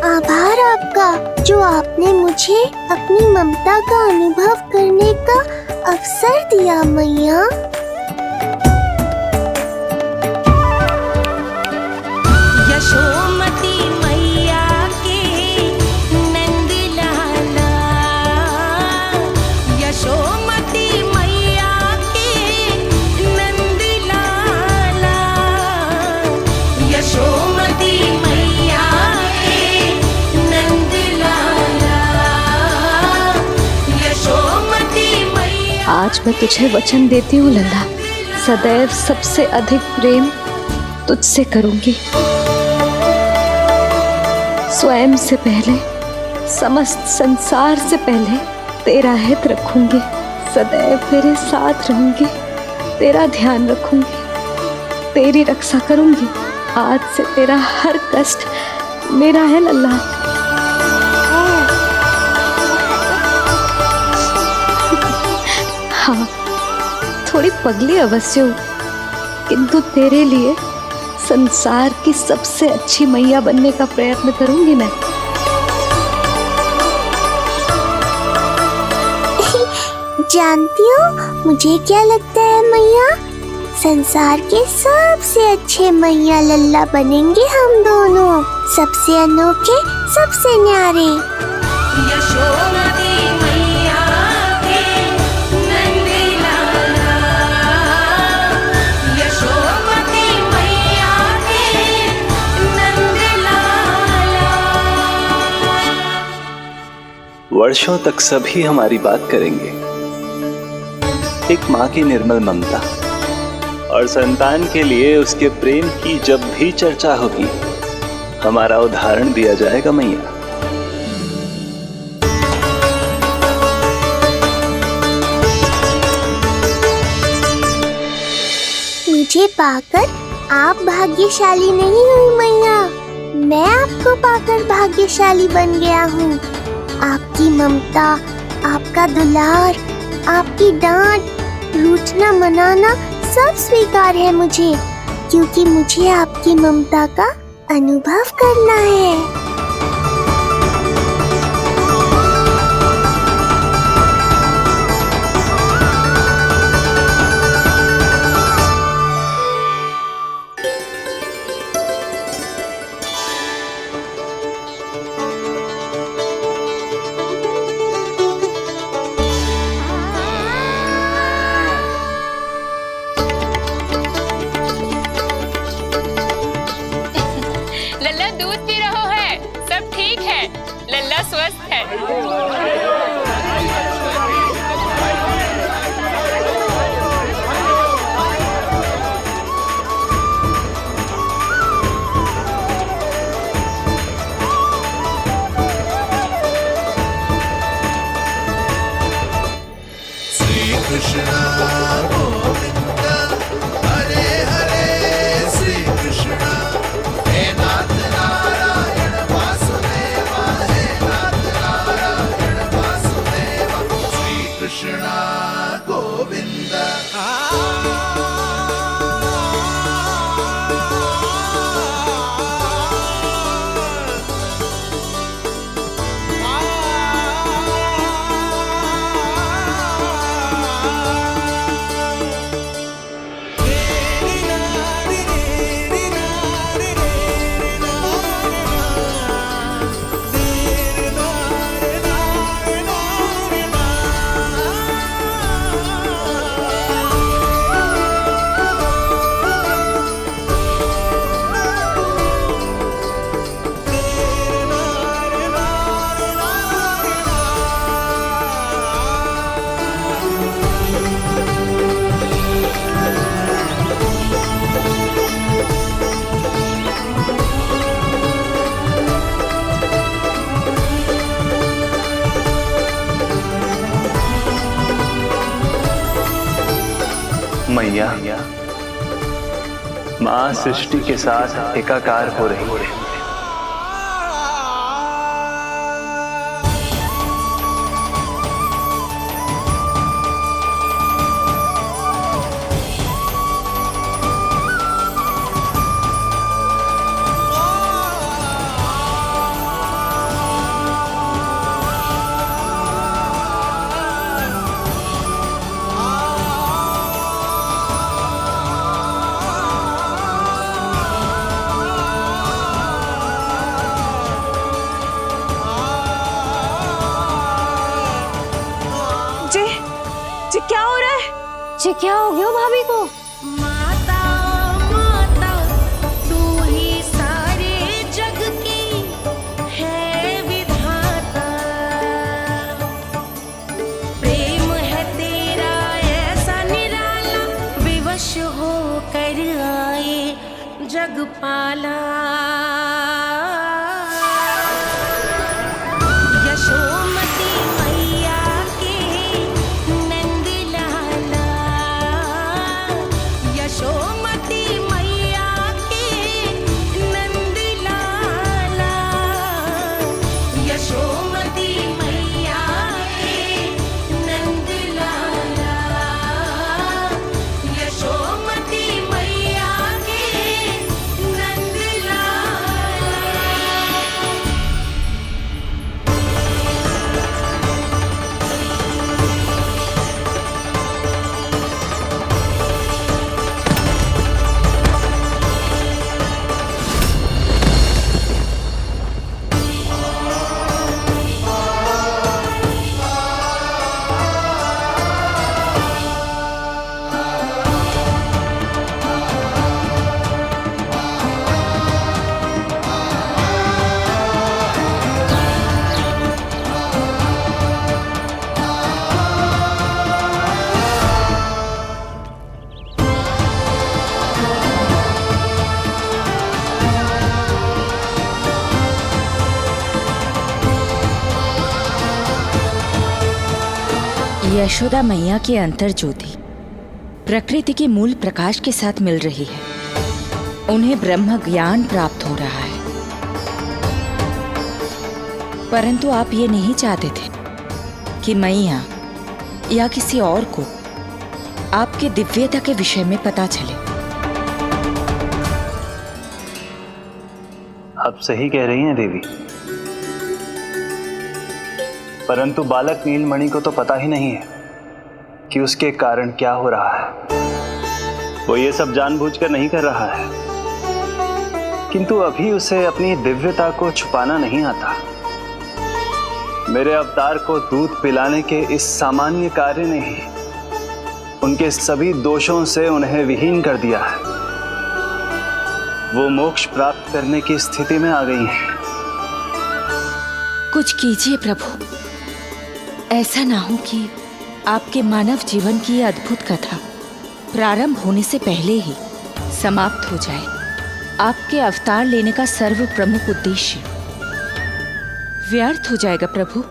आभार आपका जो आपने मुझे अपनी ममता का अनुभव करने अक्सर दिया मैया। यशोमती मैया के नंद लाला, यशोमती मैया के नंद लाला, यशोमती मैया के नंद लाला, यशोमती मैया। आज मैं तुझे वचन देती हूँ लल्ला, सदैव सबसे अधिक प्रेम तुझसे करूंगी। स्वयं से पहले, समस्त संसार से पहले तेरा हित रखूंगी। सदैव तेरे साथ रहूंगी, तेरा ध्यान रखूंगी, तेरी रक्षा करूंगी। आज से तेरा हर कष्ट मेरा है लल्ला। हाँ, थोड़ी पगली अवश्य हूँ, किंतु तेरे लिए संसार की सबसे अच्छी मैया बनने का प्रयत्न करूंगी मैं। जानती हो मुझे क्या लगता है मैया? संसार के सबसे अच्छे मैया लल्ला बनेंगे हम दोनों, सबसे अनोखे, सबसे न्यारे। यशोमती मैया के नंद लाला, यशोमती मैया के नंद लाला। वर्षों तक सभी हमारी बात करेंगे। एक माँ की निर्मल ममता और संतान के लिए उसके प्रेम की जब भी चर्चा होगी, हमारा उदाहरण दिया जाएगा मैया। मुझे पाकर आप भाग्यशाली नहीं हुई मैया, मैं आपको पाकर भाग्यशाली बन गया हूँ। आपकी ममता, आपका दुलार, आपकी डांट, रूठना मनाना सब स्वीकार है मुझे, क्योंकि मुझे आपकी ममता का अनुभव करना है। लल्ला दूध पी रहो है, सब ठीक है, लल्ला स्वस्थ है। श्री कृष्ण गोविंद हरे हरे, श्री कृष्ण हे नाथ नारायण वासुदेवा, हे नाथ नारायण वासुदेवा, श्री कृष्ण गोविंद। मैया, माँ सृष्टि के साथ एकाकार हो रही है। जी क्या हो रहा है? जी क्या हो गया भाभी को? माता माता तू ही सारे जग की है विधाता, प्रेम है तेरा ऐसा निराला, विवश हो कर आए जग पाला। यशोमती मैया के नंद लाला, यशोमती मैया के नंद लाला, यशोमती मैया के नंद लाला, यशोमती मैया के नंद लाला। यशोदा मैया की अंतर ज्योति प्रकृति के मूल प्रकाश के साथ मिल रही है। उन्हें ब्रह्म ज्ञान प्राप्त हो रहा है, परंतु आप ये नहीं चाहते थे कि मैया या किसी और को आपके दिव्यता के विषय में पता चले। आप सही कह रही हैं देवी, परंतु बालक नीलमणि को तो पता ही नहीं है कि उसके कारण क्या हो रहा है। वो ये सब जानबूझकर नहीं कर रहा है, किंतु अभी उसे अपनी दिव्यता को छुपाना नहीं आता। मेरे अवतार को दूध पिलाने के इस सामान्य कार्य ने ही उनके सभी दोषों से उन्हें विहीन कर दिया है। वो मोक्ष प्राप्त करने की स्थिति में आ गई हैं। कुछ कीजिए प्रभु, ऐसा ना हो कि आपके मानव जीवन की ये अद्भुत कथा प्रारंभ होने से पहले ही समाप्त हो जाए। आपके अवतार लेने का सर्व प्रमुख उद्देश्य व्यर्थ हो जाएगा प्रभु।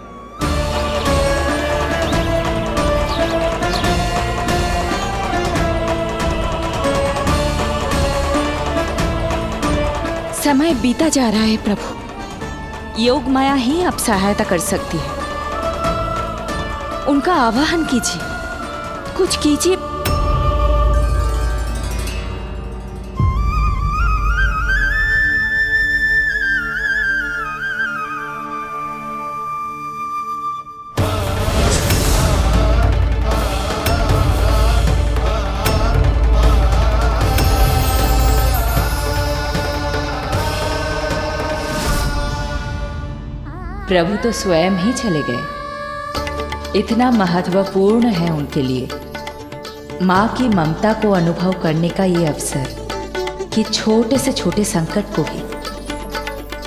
समय बीता जा रहा है प्रभु, योग माया ही अब सहायता कर सकती है। उनका आवाहन कीजिए, कुछ कीजिए। प्रभु तो स्वयं ही चले गए। इतना महत्वपूर्ण है उनके लिए माँ की ममता को अनुभव करने का ये अवसर कि छोटे से छोटे संकट को भी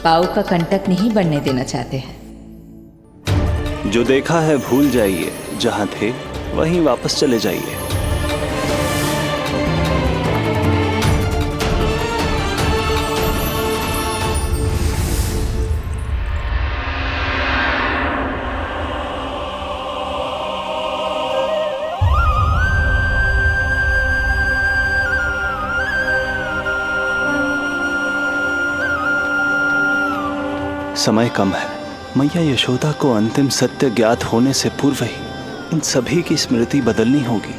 पाँव का कंटक नहीं बनने देना चाहते हैं। जो देखा है भूल जाइए, जहां थे वहीं वापस चले जाइए। समय कम है। मैया यशोदा को अंतिम सत्य ज्ञात होने से पूर्व ही इन सभी की स्मृति बदलनी होगी।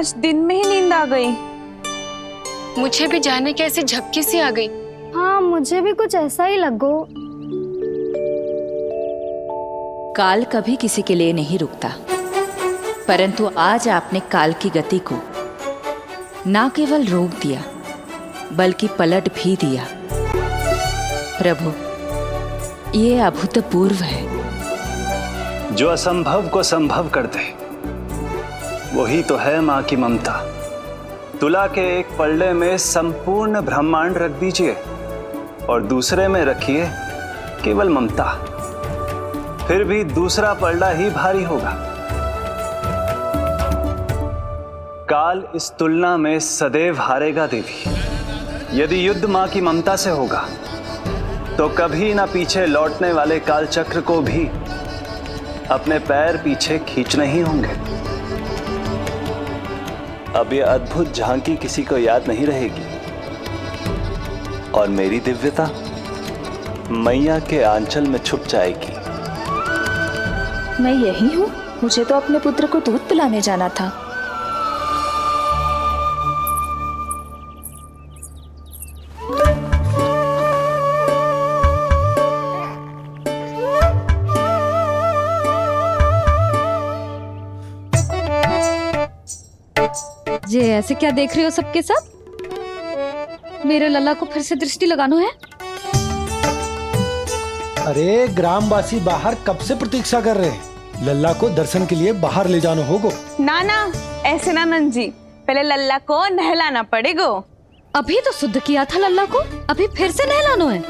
आज दिन में ही नींद आ गई। मुझे भी जाने कैसे झपकी सी आ गई। हाँ, मुझे भी कुछ ऐसा ही लगो। काल कभी किसी के लिए नहीं रुकता, परंतु आज आपने काल की गति को ना केवल रोक दिया बल्कि पलट भी दिया। प्रभु, ये अभूतपूर्व है। जो असंभव को संभव कर दे वही तो है माँ की ममता। तुला के एक पलड़े में संपूर्ण ब्रह्मांड रख दीजिए और दूसरे में रखिए केवल ममता, फिर भी दूसरा पलड़ा ही भारी होगा। काल इस तुलना में सदैव हारेगा देवी। यदि युद्ध मां की ममता से होगा तो कभी ना पीछे लौटने वाले काल चक्र को भी अपने पैर पीछे खींचने ही होंगे। अब ये अद्भुत झांकी किसी को याद नहीं रहेगी और मेरी दिव्यता मैया के आंचल में छुप जाएगी। मैं यही हूँ। मुझे तो अपने पुत्र को दूध पिलाने जाना था। ये ऐसे क्या देख रहे हो सबके सब? मेरे लल्ला को फिर से दृष्टि लगाना है? अरे ग्रामवासी बाहर कब से प्रतीक्षा कर रहे हैं। लल्ला को दर्शन के लिए बाहर ले जाना होगा। ना ना, ऐसे ना नंद जी, पहले लल्ला को नहलाना पड़ेगा। अभी तो शुद्ध किया था लल्ला को, अभी फिर से नहलाना है?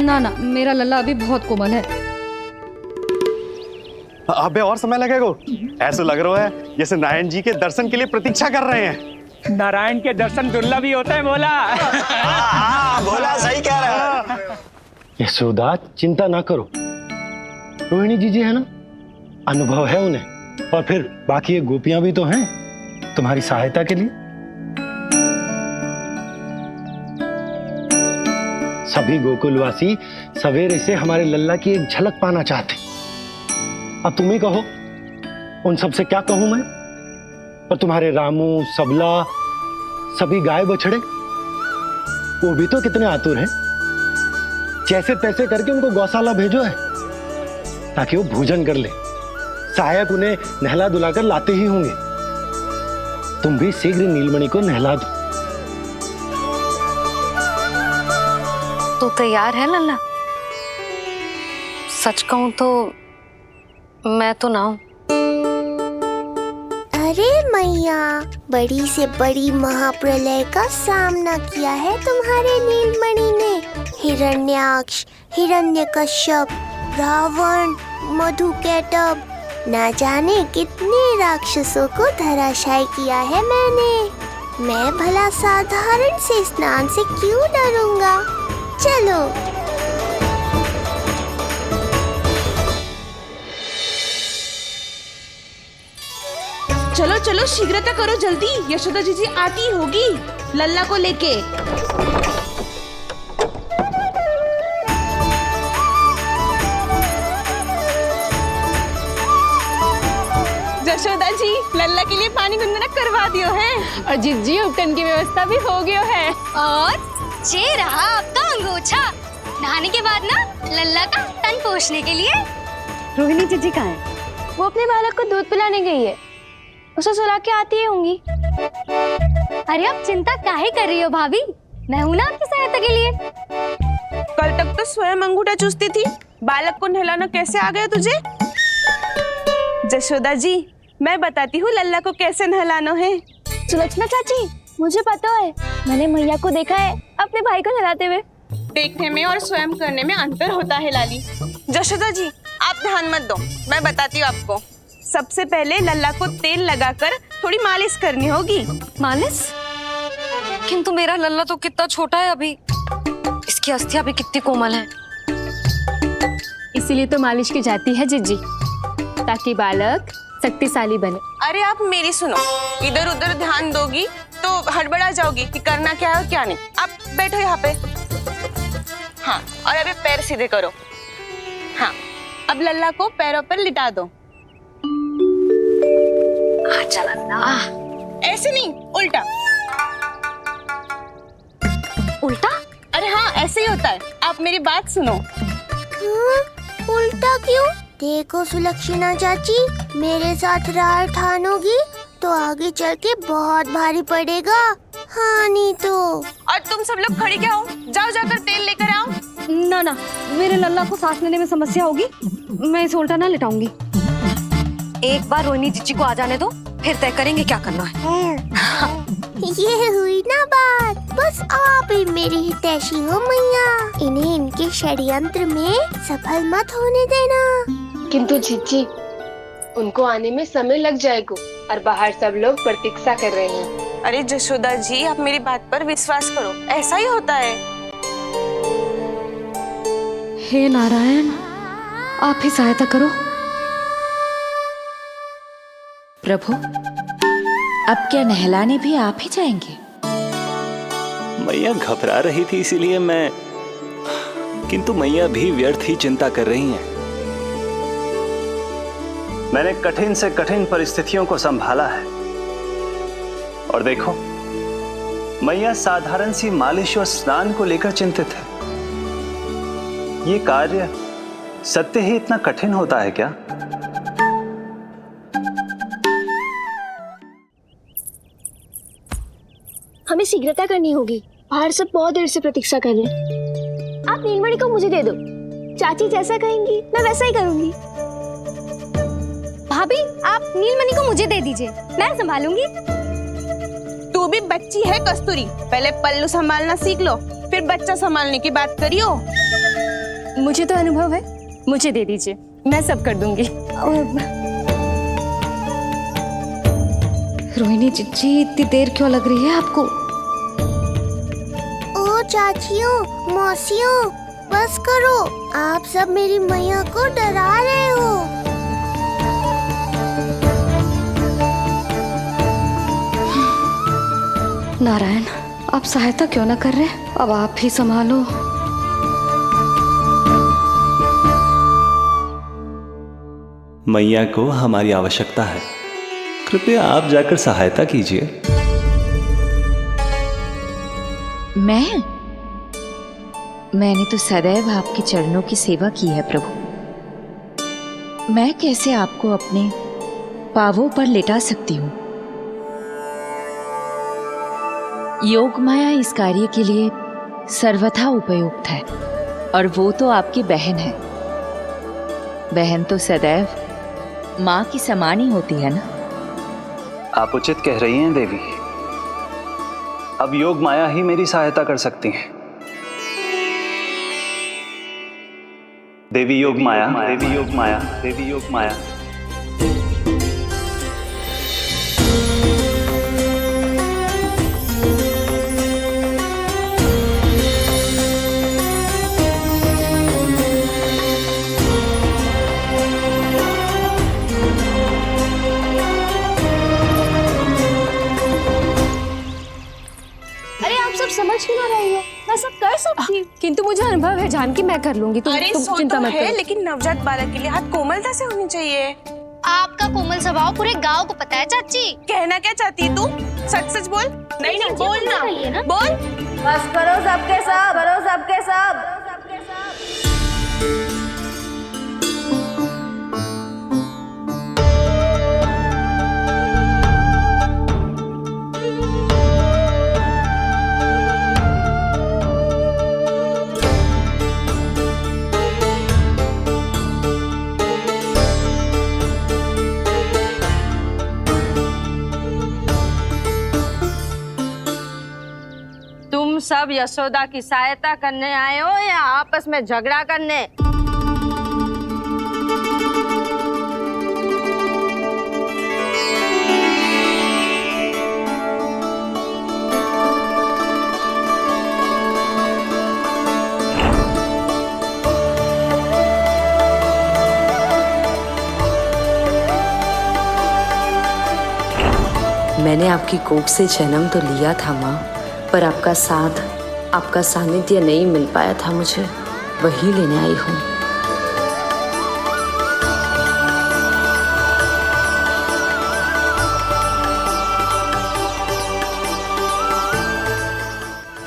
ना ना, मेरा लल्ला अभी बहुत कोमल है। अबे और समय लगेगा। ऐसा लग रहा है जैसे नारायण जी के दर्शन के लिए प्रतीक्षा कर रहे हैं। नारायण के दर्शन दुर्लभ ही होते हैं। बोला बोला, सही कह रहा है। यशोदा, चिंता ना करो। रोहिणी जी है ना, अनुभव है उन्हें, और फिर बाकी ये गोपियां भी तो हैं तुम्हारी सहायता के लिए। सभी गोकुलवासी सवेरे से हमारे लल्ला की एक झलक पाना चाहते। अब तुम ही कहो, उन सब से क्या कहूं मैं? और तुम्हारे रामू, सबला, सभी गाय बछड़े, वो भी तो कितने आतुर हैं। जैसे तैसे करके उनको गौशाला भेजो है ताकि वो भोजन कर ले। सहायक उन्हें नहला धुलाकर लाते ही होंगे। तुम भी शीघ्र नीलमणि को नहला दो। तो तैयार है लल्ला? सच कहूं तो मैं तो ना हूं। अरे मैया, बड़ी से बड़ी महाप्रलय का सामना किया है तुम्हारे नीलमणि ने। हिरण्याक्ष, हिरण्यकश्यप, रावण, मधुकैटभ, ना जाने कितने राक्षसों को धराशायी किया है मैंने। मैं भला साधारण से स्नान से क्यों डरूंगा? चलो। चलो चलो, शीघ्रता करो जल्दी, यशोदा जी आती होगी लल्ला को लेके। यशोदा जी, लल्ला के लिए पानी गुनगुना करवा दियो है। और जिज्जी उपटन की व्यवस्था भी हो गयो है। और ये रहा आपका अंगोछा। नहाने के बाद ना लल्ला का तन पोंछने के लिए। रोहिणी जीजी कहाँ है? वो अपने बालक को दूध पिलाने गई है। उसे सुला के आती ही होंगी। अरे आप चिंता काहे कर रही हो भाभी? मैं हूं ना आपकी सहायता के लिए। कल तक तो स्वयं अंगूठा चूसती थी, बालक को नहलाना कैसे आ गया तुझे? यशोदा जी, मैं बताती हूँ लल्ला को कैसे नहलाना है। सुलक्षणा चाची, मुझे पता है, मैंने मैया को देखा है अपने भाई को नहलाते हुए। देखने में और स्वयं करने में अंतर होता है लाली। यशोदा जी, आप ध्यान मत दो, मैं बताती हूँ आपको। सबसे पहले लल्ला को तेल लगाकर थोड़ी मालिश करनी होगी। मालिश? किंतु मेरा लल्ला तो कितना छोटा है अभी, इसकी अस्थियां भी कितनी कोमल है। इसीलिए तो मालिश की जाती है जिज्जी, ताकि बालक शक्तिशाली बने। अरे आप मेरी सुनो, इधर उधर ध्यान दोगी तो हड़बड़ा जाओगी कि करना क्या है और क्या नहीं। आप बैठो यहाँ पे। हाँ, और अभी पैर सीधे करो। हाँ, अब लल्ला को पैरों पर लिटा दो। चल अल्लाह। ऐसे नहीं, उल्टा। उल्टा? अरे हाँ, ऐसे ही होता है। आप मेरी बात सुनो। उल्टा क्यों? देखो सुलक्षणा चाची, मेरे साथ रार ठानोगी तो आगे चल के बहुत भारी पड़ेगा। हाँ नहीं तो। और तुम सब लोग खड़ी क्या हो? जाओ जाकर तेल लेकर आओ। ना ना, मेरे लल्ला को सांस लेने में समस्या होगी, मैं इसे उल्टा ना लेटाऊंगी। एक बार रोहिणी जीजी को आ जाने दो, फिर तय करेंगे क्या करना है। ये हुई ना बात। बस आप ही मेरी हितैषी हो मैया, इन्हें इनके षड्यंत्र में सफल मत होने देना। किंतु जीजी, उनको आने में समय लग जाएगा और बाहर सब लोग प्रतीक्षा कर रहे हैं। अरे जशोदा जी, आप मेरी बात पर विश्वास करो, ऐसा ही होता है। हे नारायण, आप ही सहायता करो। प्रभु, अब क्या नहलाने भी आप ही जाएंगे? मैया घबरा रही थी इसीलिए मैं, किंतु मैया भी व्यर्थ ही चिंता कर रही हैं। मैंने कठिन से कठिन परिस्थितियों को संभाला है और देखो, मैया साधारण सी मालिश और स्नान को लेकर चिंतित है। ये कार्य सत्य ही इतना कठिन होता है क्या? हमें शीघ्रता करनी होगी, बाहर सब बहुत देर से प्रतीक्षा कर रहे हैं। आप नीलमणि को मुझे दे दो, चाची जैसा कहेंगी मैं वैसा ही करूंगी। भाभी, आप नीलमणि को मुझे दे दीजिए, मैं संभालूंगी। तू भी बच्ची है कस्तूरी, पहले पल्लू संभालना सीख लो, फिर बच्चा संभालने की बात करियो। मुझे तो अनुभव है, मुझे दे दीजिए, मैं सब कर दूंगी। रोहिणी जीजी, इतनी देर क्यों लग रही है आपको? ओ चाचियों, मौसियों, बस करो, आप सब मेरी मैया को डरा रहे हो। नारायण, आप सहायता क्यों ना कर रहे? अब आप ही संभालो। मैया को हमारी आवश्यकता है, कृपया आप जाकर सहायता कीजिए। मैंने तो सदैव आपके चरणों की सेवा की है प्रभु। मैं कैसे आपको अपने पांवों पर लेटा सकती हूँ? योग माया इस कार्य के लिए सर्वथा उपयुक्त है, और वो तो आपकी बहन है। बहन तो सदैव माँ की समान ही होती है ना। आप उचित कह रही हैं देवी, अब योग माया ही मेरी सहायता कर सकती हैं। देवी योग माया, देवी योग माया, देवी योग माया। समझ क्यों ना रही है? मैं सब कर सकती हूँ, किंतु मुझे अनुभव है जानकी, मैं कर लूंगी। तुम चिंता मत करो। लेकिन नवजात बालक के लिए हाथ कोमलता से होनी चाहिए। आपका कोमल स्वभाव पूरे गांव को पता है चाची। कहना क्या चाहती है तू? सच सच बोल। नहीं नहीं बोलना, बोल। बस करो सबके सब, करो सबके सब। सब यशोदा की सहायता करने आए हो या आपस में झगड़ा करने? मैंने आपकी कोख से जन्म तो लिया था माँ, पर आपका साथ, आपका सानिध्य नहीं मिल पाया था मुझे, वही लेने आई हूँ।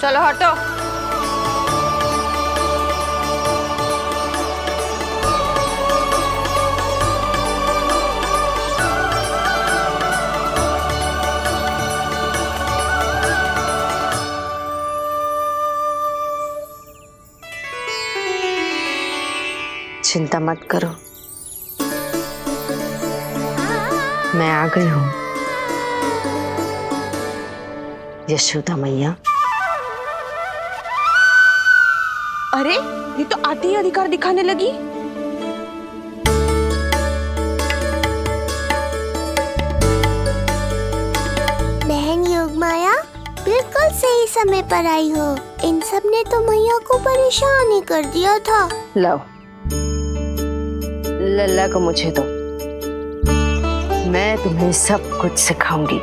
चलो हटो। चिंता मत करो, मैं आ गई हूँ। यशोदा मैया। अरे ये तो आते ही अधिकार दिखाने लगी। बहन योगमाया, बिल्कुल सही समय पर आई हो। इन सब ने तो मैया को परेशान ही कर दिया था। लो, लल्ला को मुझे दो, मैं तुम्हें सब कुछ सिखाऊंगी।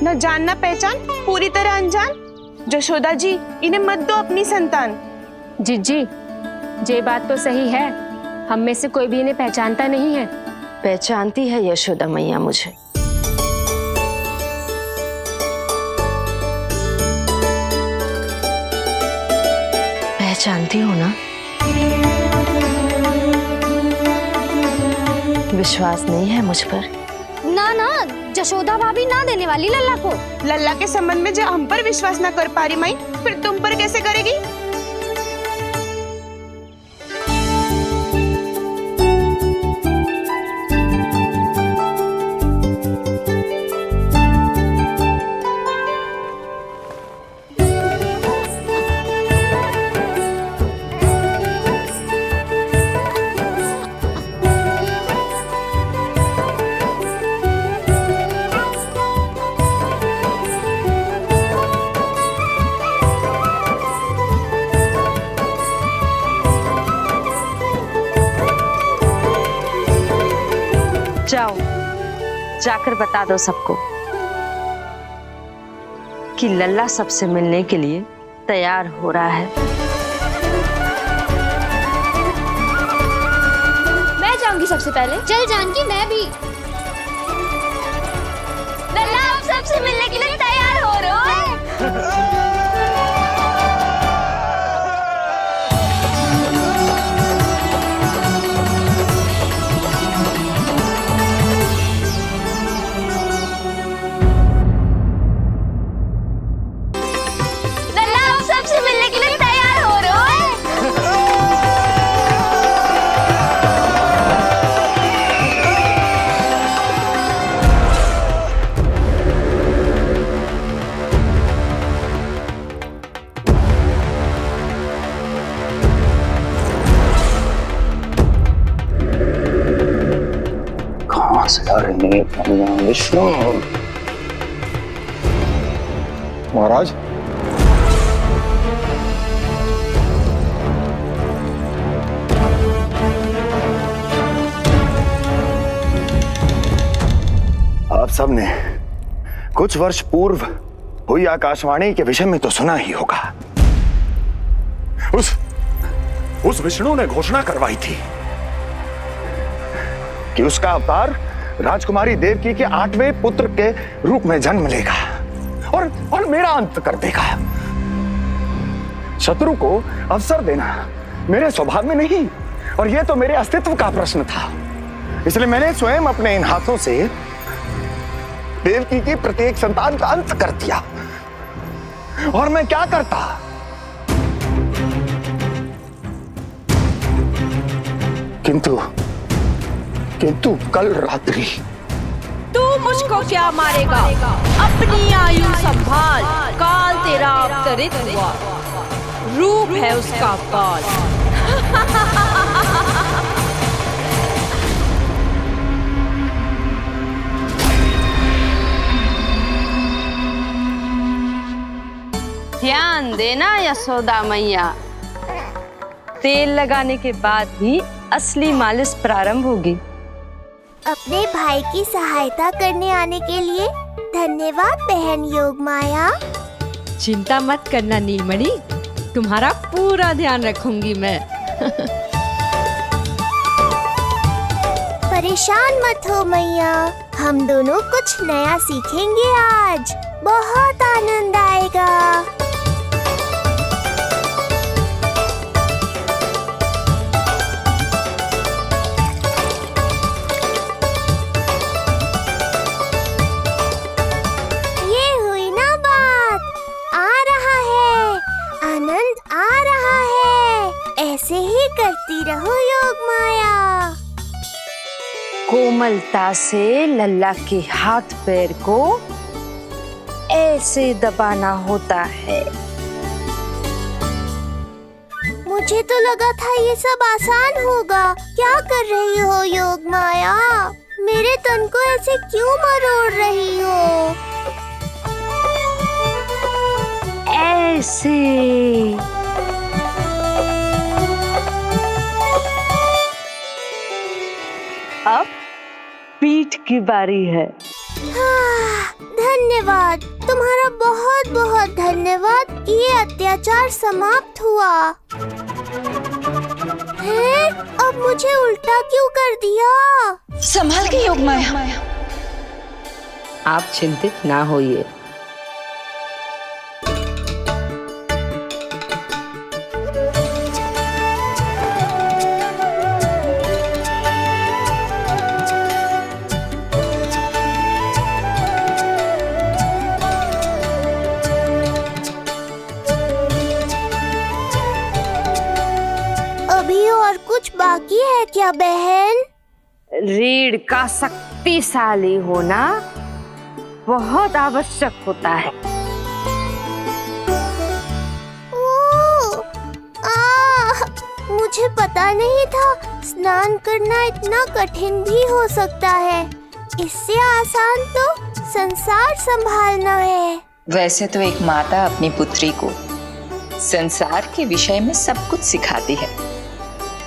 न जानना पहचान, पूरी तरह अनजान। यशोदा जी, इन्हें मत दो अपनी संतान। जीजी, ये बात तो सही है, हम में से कोई भी इन्हें पहचानता नहीं है। पहचानती है यशोदा मैया मुझे। पहचानती हो ना? विश्वास नहीं है मुझ पर? ना ना, यशोदा भाभी ना देने वाली लल्ला को। लल्ला के संबंध में जो हम पर विश्वास ना कर पा रही माई, फिर तुम पर कैसे करेगी? जाओ, जाकर बता दो सबको कि लल्ला सबसे मिलने के लिए तैयार हो रहा है। मैं जाऊंगी सबसे पहले। चल जानकी, मैं भी। लल्ला आप सबसे मिलने के लिए तैयार हो रहे हो? विष्णु महाराज, आप सबने कुछ वर्ष पूर्व हुई आकाशवाणी के विषय में तो सुना ही होगा। उस विष्णु ने घोषणा करवाई थी कि उसका अवतार राजकुमारी देवकी के 8वें पुत्र के रूप में जन्म लेगा और मेरा अंत कर देगा। शत्रु को अवसर देना मेरे स्वभाव में नहीं, और यह तो मेरे अस्तित्व का प्रश्न था। इसलिए मैंने स्वयं अपने इन हाथों से देवकी की प्रत्येक संतान का अंत कर दिया। और मैं क्या करता? किंतु कल रात्रि तू मुझको क्या मारेगा? अपनी आयु संभाल, काल तेरा अवतरित हुआ, रूप है उसका काल। ध्यान देना यशोदा मैया, तेल लगाने के बाद ही असली मालिश प्रारंभ होगी। अपने भाई की सहायता करने आने के लिए धन्यवाद बहन योगमाया। चिंता मत करना नीलमणि, तुम्हारा पूरा ध्यान रखूंगी मैं। परेशान मत हो मैया, हम दोनों कुछ नया सीखेंगे आज। बहुत आनंद आएगा। ये हुई ना बात, आ रहा है, आनंद आ रहा है। ऐसे ही करती रहो योग माया। कोमलता से लल्ला के हाथ पैर को ऐसे दबाना होता है। मुझे तो लगा था ये सब आसान होगा। क्या कर रही हो योग माया? मेरे तन को ऐसे क्यों मरोड़ रही हो? ऐसे। अब पीठ की बारी है। धन्यवाद, तुम्हारा बहुत बहुत धन्यवाद। ये अत्याचार समाप्त हुआ है। अब मुझे उल्टा क्यों कर दिया? संभाल के योग माया। आप चिंतित ना होइए। अभी और कुछ बाकी है क्या बहन? रीढ़ का शक्तिशाली होना बहुत आवश्यक होता है। मुझे पता नहीं था स्नान करना इतना कठिन भी हो सकता है। इससे आसान तो संसार संभालना है। वैसे तो एक माता अपनी पुत्री को संसार के विषय में सब कुछ सिखाती है,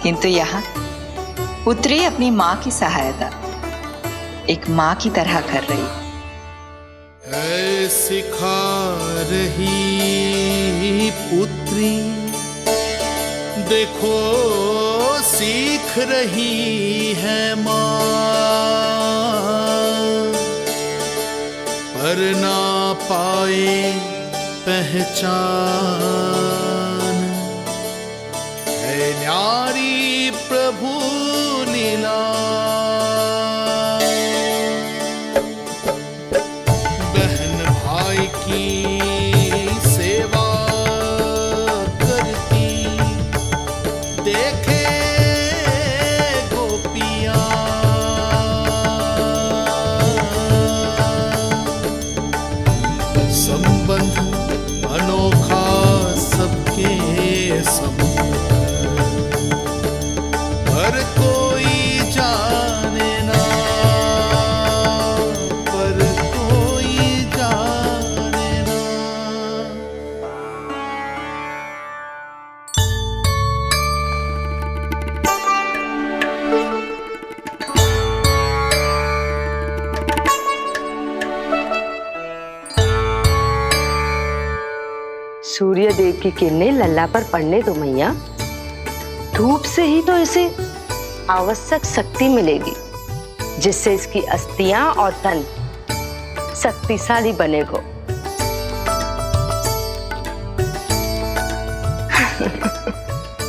किंतु यहाँ पुत्री अपनी माँ की सहायता एक माँ की तरह कर रही है। सिखा रही पुत्री, देखो सीख रही है माँ, पर ना पाए पहचान है न्यारी प्रभु लीला। बहन भाई की सेवा करती देखे गोपियाँ, संबंध अनोखा सबके सब, पर कोई जाने ना, पर कोई जाने ना। सूर्य देव की किरणें लल्ला पर पड़ने दो मैया। धूप से ही तो इसे आवश्यक शक्ति मिलेगी, जिससे इसकी अस्थियां और तन शक्तिशाली बनेगा।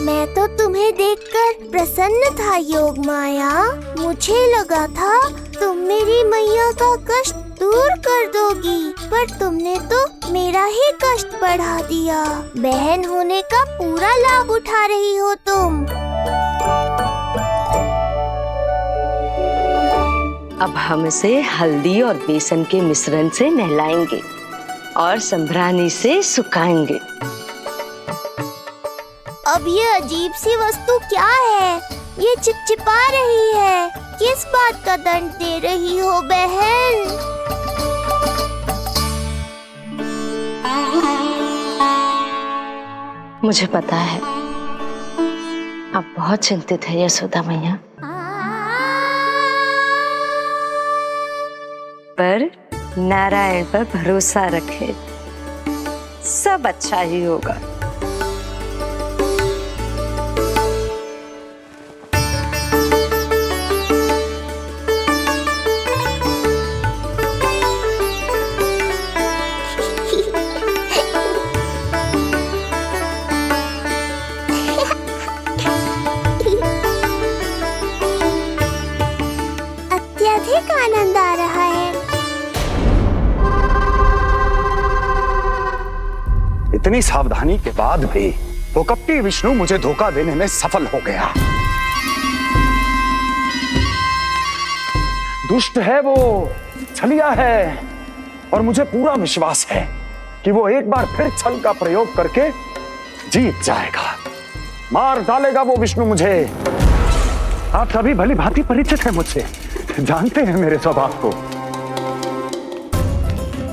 मैं तो तुम्हें देखकर प्रसन्न था योग माया। मुझे लगा था तुम मेरी मैया का कष्ट दूर कर दोगी, पर तुमने तो मेरा ही कष्ट बढ़ा दिया। बहन होने का पूरा लाभ उठा रही हो तुम। अब हम इसे हल्दी और बेसन के मिश्रण से नहलाएंगे और संभरानी से सुखाएंगे। अब ये अजीब सी वस्तु क्या है? ये चिपचिपा रही है। किस बात का दंड दे रही हो बहन? मुझे पता है आप बहुत चिंतित है यशोदा मैया, पर नारायण पर भरोसा रखें, सब अच्छा ही होगा। आनंद आ रहा है। इतनी सावधानी के बाद भी वो कपटी विष्णु मुझे धोखा देने में सफल हो गया। दुष्ट है वो, छलिया है, और मुझे पूरा विश्वास है कि वो एक बार फिर छल का प्रयोग करके जीत जाएगा, मार डालेगा वो विष्णु मुझे। आप सभी भली भांति परिचित हैं मुझसे, जानते हैं मेरे स्वभाव को।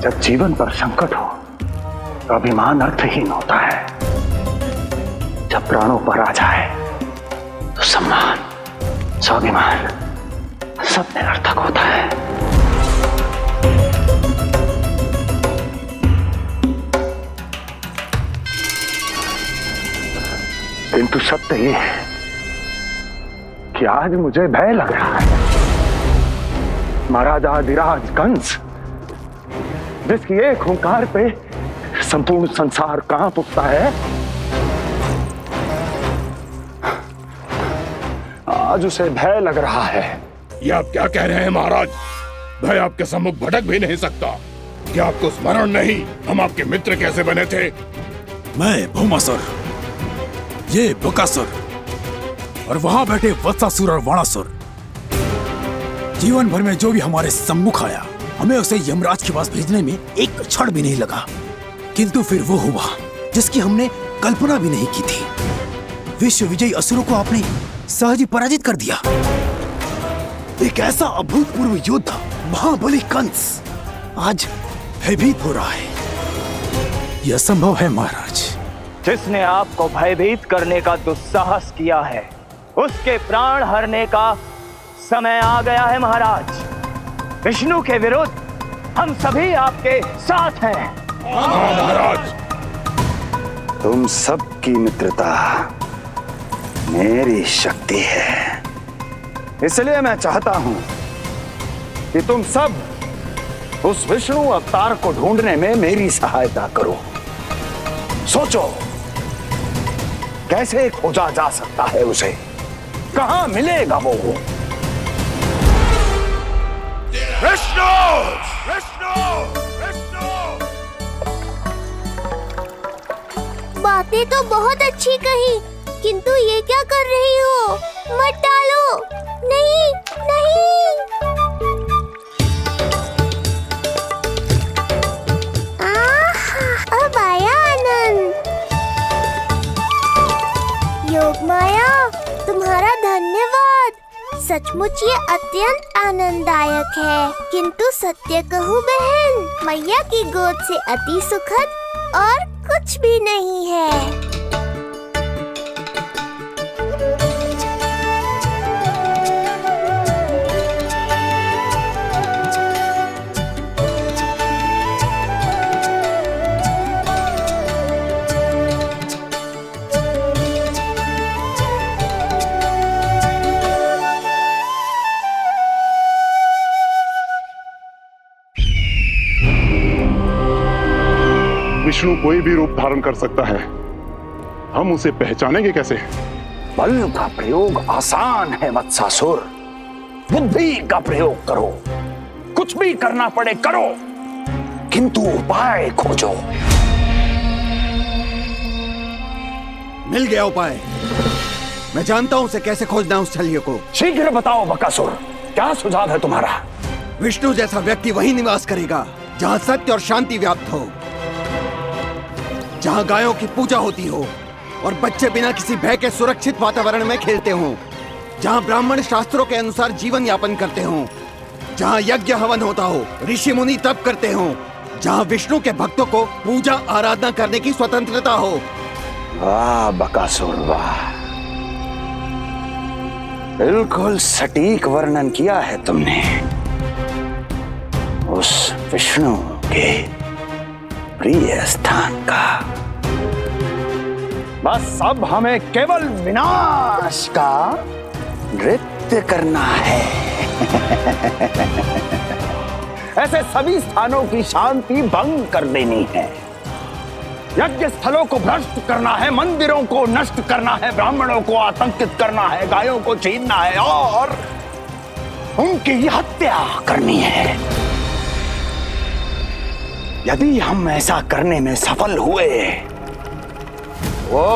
जब जीवन पर संकट हो तो अभिमान अर्थहीन होता है, जब प्राणों पर आ जाए तो सम्मान, स्वाभिमान सब निरर्थक होता है। किंतु सत्य ये है कि आज मुझे भय लग रहा है। महाराजाधिराज कंस, जिसकी एक हुंकार पे संपूर्ण संसार कांप उठता है, आज उसे भय लग रहा है। ये आप क्या कह रहे हैं महाराज? भय आपके सम्मुख भटक भी नहीं सकता। क्या आपको स्मरण नहीं हम आपके मित्र कैसे बने थे? मैं भौमासुर, ये बकासुर, और वहां बैठे वत्सासुर और वाणासुर। जीवन भर में जो भी हमारे सम्मुख आया, हमें उसे यमराज के पास भेजने में एक क्षण भी नहीं लगा। किंतु फिर वो हुआ जिसकी हमने कल्पना भी नहीं की थी। विश्व विजयी असुरों को आपने सहज ही पराजित कर दिया। एक ऐसा अभूतपूर्व योद्धा महाबली कंस आज भयभीत हो रहा है। यह असंभव है महाराज। जिसने आपको भयभीत करने का दुस्साहस किया है, उसके प्राण हरने का समय आ गया है महाराज। विष्णु के विरुद्ध हम सभी आपके साथ हैं। महाराज, तुम सबकी मित्रता मेरी शक्ति है, इसलिए मैं चाहता हूं कि तुम सब उस विष्णु अवतार को ढूंढने में मेरी सहायता करो। सोचो कैसे खोजा जा सकता है उसे, कहां मिलेगा वो? विष्णु! विष्णु! विष्णु! बातें तो बहुत अच्छी कही, किंतु ये क्या कर रही हो? मत डालो, नहीं नहीं। अब आया आनंद। योग माया, तुम्हारा धन्यवाद। सचमुच ये अत्यंत आनंददायक है। किंतु सत्य कहूँ बहन, मैया की गोद से अति सुखद और कुछ भी नहीं है। विष्णु कोई भी रूप धारण कर सकता है, हम उसे पहचानेंगे कैसे? बल का प्रयोग आसान है वत्सासुर, बुद्धि का प्रयोग करो। कुछ भी करना पड़े करो, किंतु उपाय खोजो। मिल गया उपाय। मैं जानता हूं उसे कैसे खोजना है, उस छलिए को। शीघ्र बताओ बकासुर, क्या सुझाव है तुम्हारा? विष्णु जैसा व्यक्ति वहीं निवास करेगा जहां सत्य और शांति व्याप्त हो, जहां गायों की पूजा होती हो और बच्चे बिना किसी भय के सुरक्षित वातावरण में खेलते हों, जहां ब्राह्मण शास्त्रों के अनुसार जीवन यापन करते हों, जहां यज्ञ हवन होता हो, ऋषि मुनि तप करते हों, जहां विष्णु के भक्तों को पूजा आराधना करने की स्वतंत्रता हो। वाह बकासुर वाह, बिल्कुल सटीक वर्णन किया है तुमने उस विष्णु के प्रिय स्थान का। बस अब हमें केवल विनाश का नृत्य करना है। ऐसे सभी स्थानों की शांति भंग कर देनी है, यज्ञ स्थलों को भ्रष्ट करना है, मंदिरों को नष्ट करना है, ब्राह्मणों को आतंकित करना है, गायों को छीनना है और उनकी हत्या करनी है। यदि हम ऐसा करने में सफल हुए, वो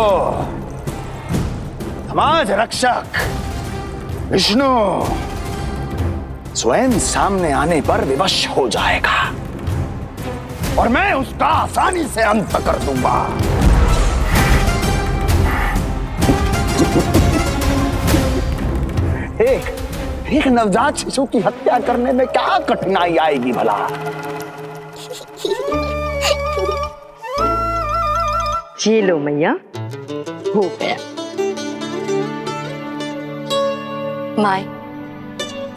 समाज रक्षक विष्णु स्वयं सामने आने पर विवश हो जाएगा और मैं उसका आसानी से अंत कर दूंगा। एक नवजात शिशु की हत्या करने में क्या कठिनाई आएगी भला? ये लो मैया, हो गया। माई,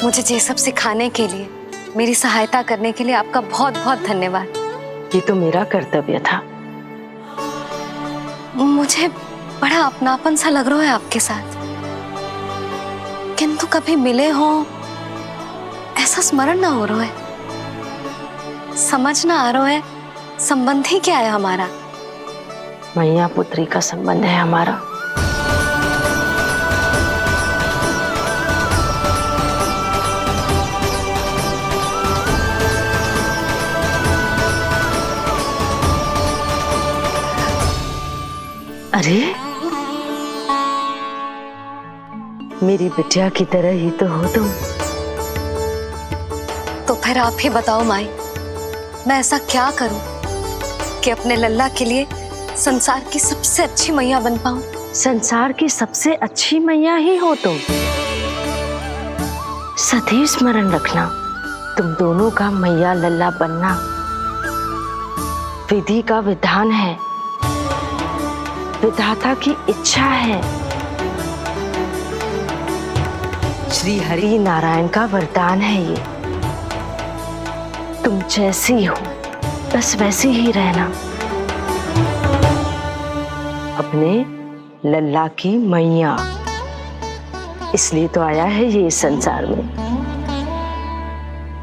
मुझे ये सब सिखाने के लिए, मेरी सहायता करने के लिए आपका बहुत बहुत धन्यवाद। ये तो मेरा कर्तव्य था। मुझे बड़ा अपनापन सा लग रहा है आपके साथ, किंतु कभी मिले हो ऐसा स्मरण ना हो रहा है, समझ ना आ रहा है संबंध ही क्या है हमारा। मैया पुत्री का संबंध है हमारा। अरे मेरी बिटिया की तरह ही तो हो तुम। तो फिर आप ही बताओ माई, मैं ऐसा क्या करूं कि अपने लल्ला के लिए संसार की सबसे अच्छी मैया बन पाऊं? संसार की सबसे अच्छी मैया ही हो तुम। सदैव स्मरण रखना, तुम दोनों का मैया लल्ला बनना विधि का विधान है, विधाता की इच्छा है, श्री हरि नारायण का वरदान है। ये तुम जैसी हो बस वैसी ही रहना, अपने लल्ला की मैया। इसलिए तो आया है ये इस संसार में।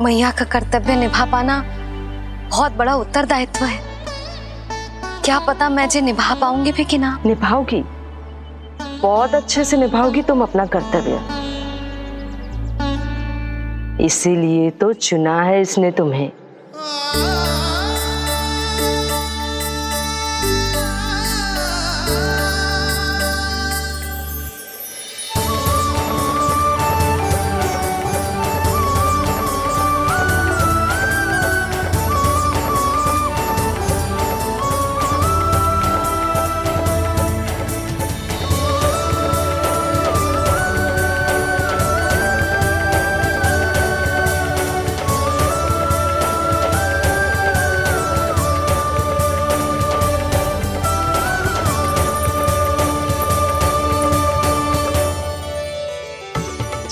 मैया का कर्तव्य निभा पाना बहुत बड़ा उत्तरदायित्व है। क्या पता मैं जे निभा पाऊंगी भी कि ना। निभाओगी, बहुत अच्छे से निभाओगी तुम अपना कर्तव्य। इसीलिए तो चुना है इसने तुम्हें।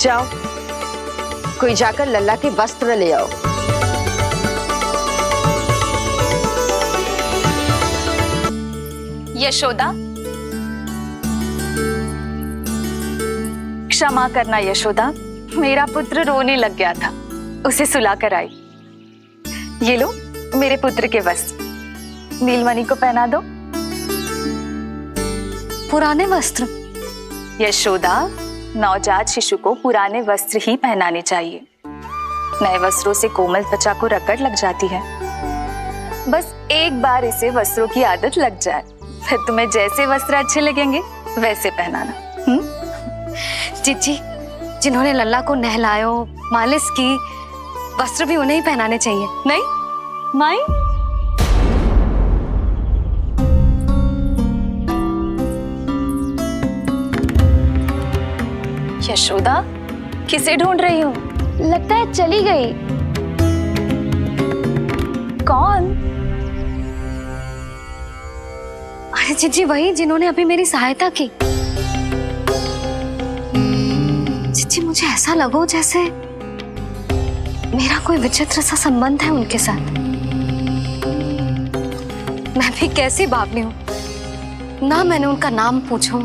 जाओ, कोई जाकर लल्ला के वस्त्र ले आओ। यशोदा, क्षमा करना यशोदा, मेरा पुत्र रोने लग गया था, उसे सुला कर आई। ये लो मेरे पुत्र के वस्त्र, नीलमणि को पहना दो। पुराने वस्त्र? यशोदा, नवजात शिशु को पुराने वस्त्र ही पहनाने चाहिए। नए वस्त्रों से कोमल त्वचा को रगड़ लग जाती है। बस एक बार इसे वस्त्रों की आदत लग जाए, फिर तुम्हें जैसे वस्त्र अच्छे लगेंगे वैसे पहनाना। जीजी, जिन्होंने लल्ला को नहलायो, मालिश की, वस्त्र भी उन्हें ही पहनाने चाहिए। नहीं माई, यशोदा, किसे ढूंढ रही हो? लगता है चली गई। कौन? अरे जीजी, वही जिन्होंने अभी मेरी सहायता की। जीजी, मुझे ऐसा लगो जैसे मेरा कोई विचित्र सा संबंध है उनके साथ। मैं भी कैसी बावली हूं, ना मैंने उनका नाम पूछूं,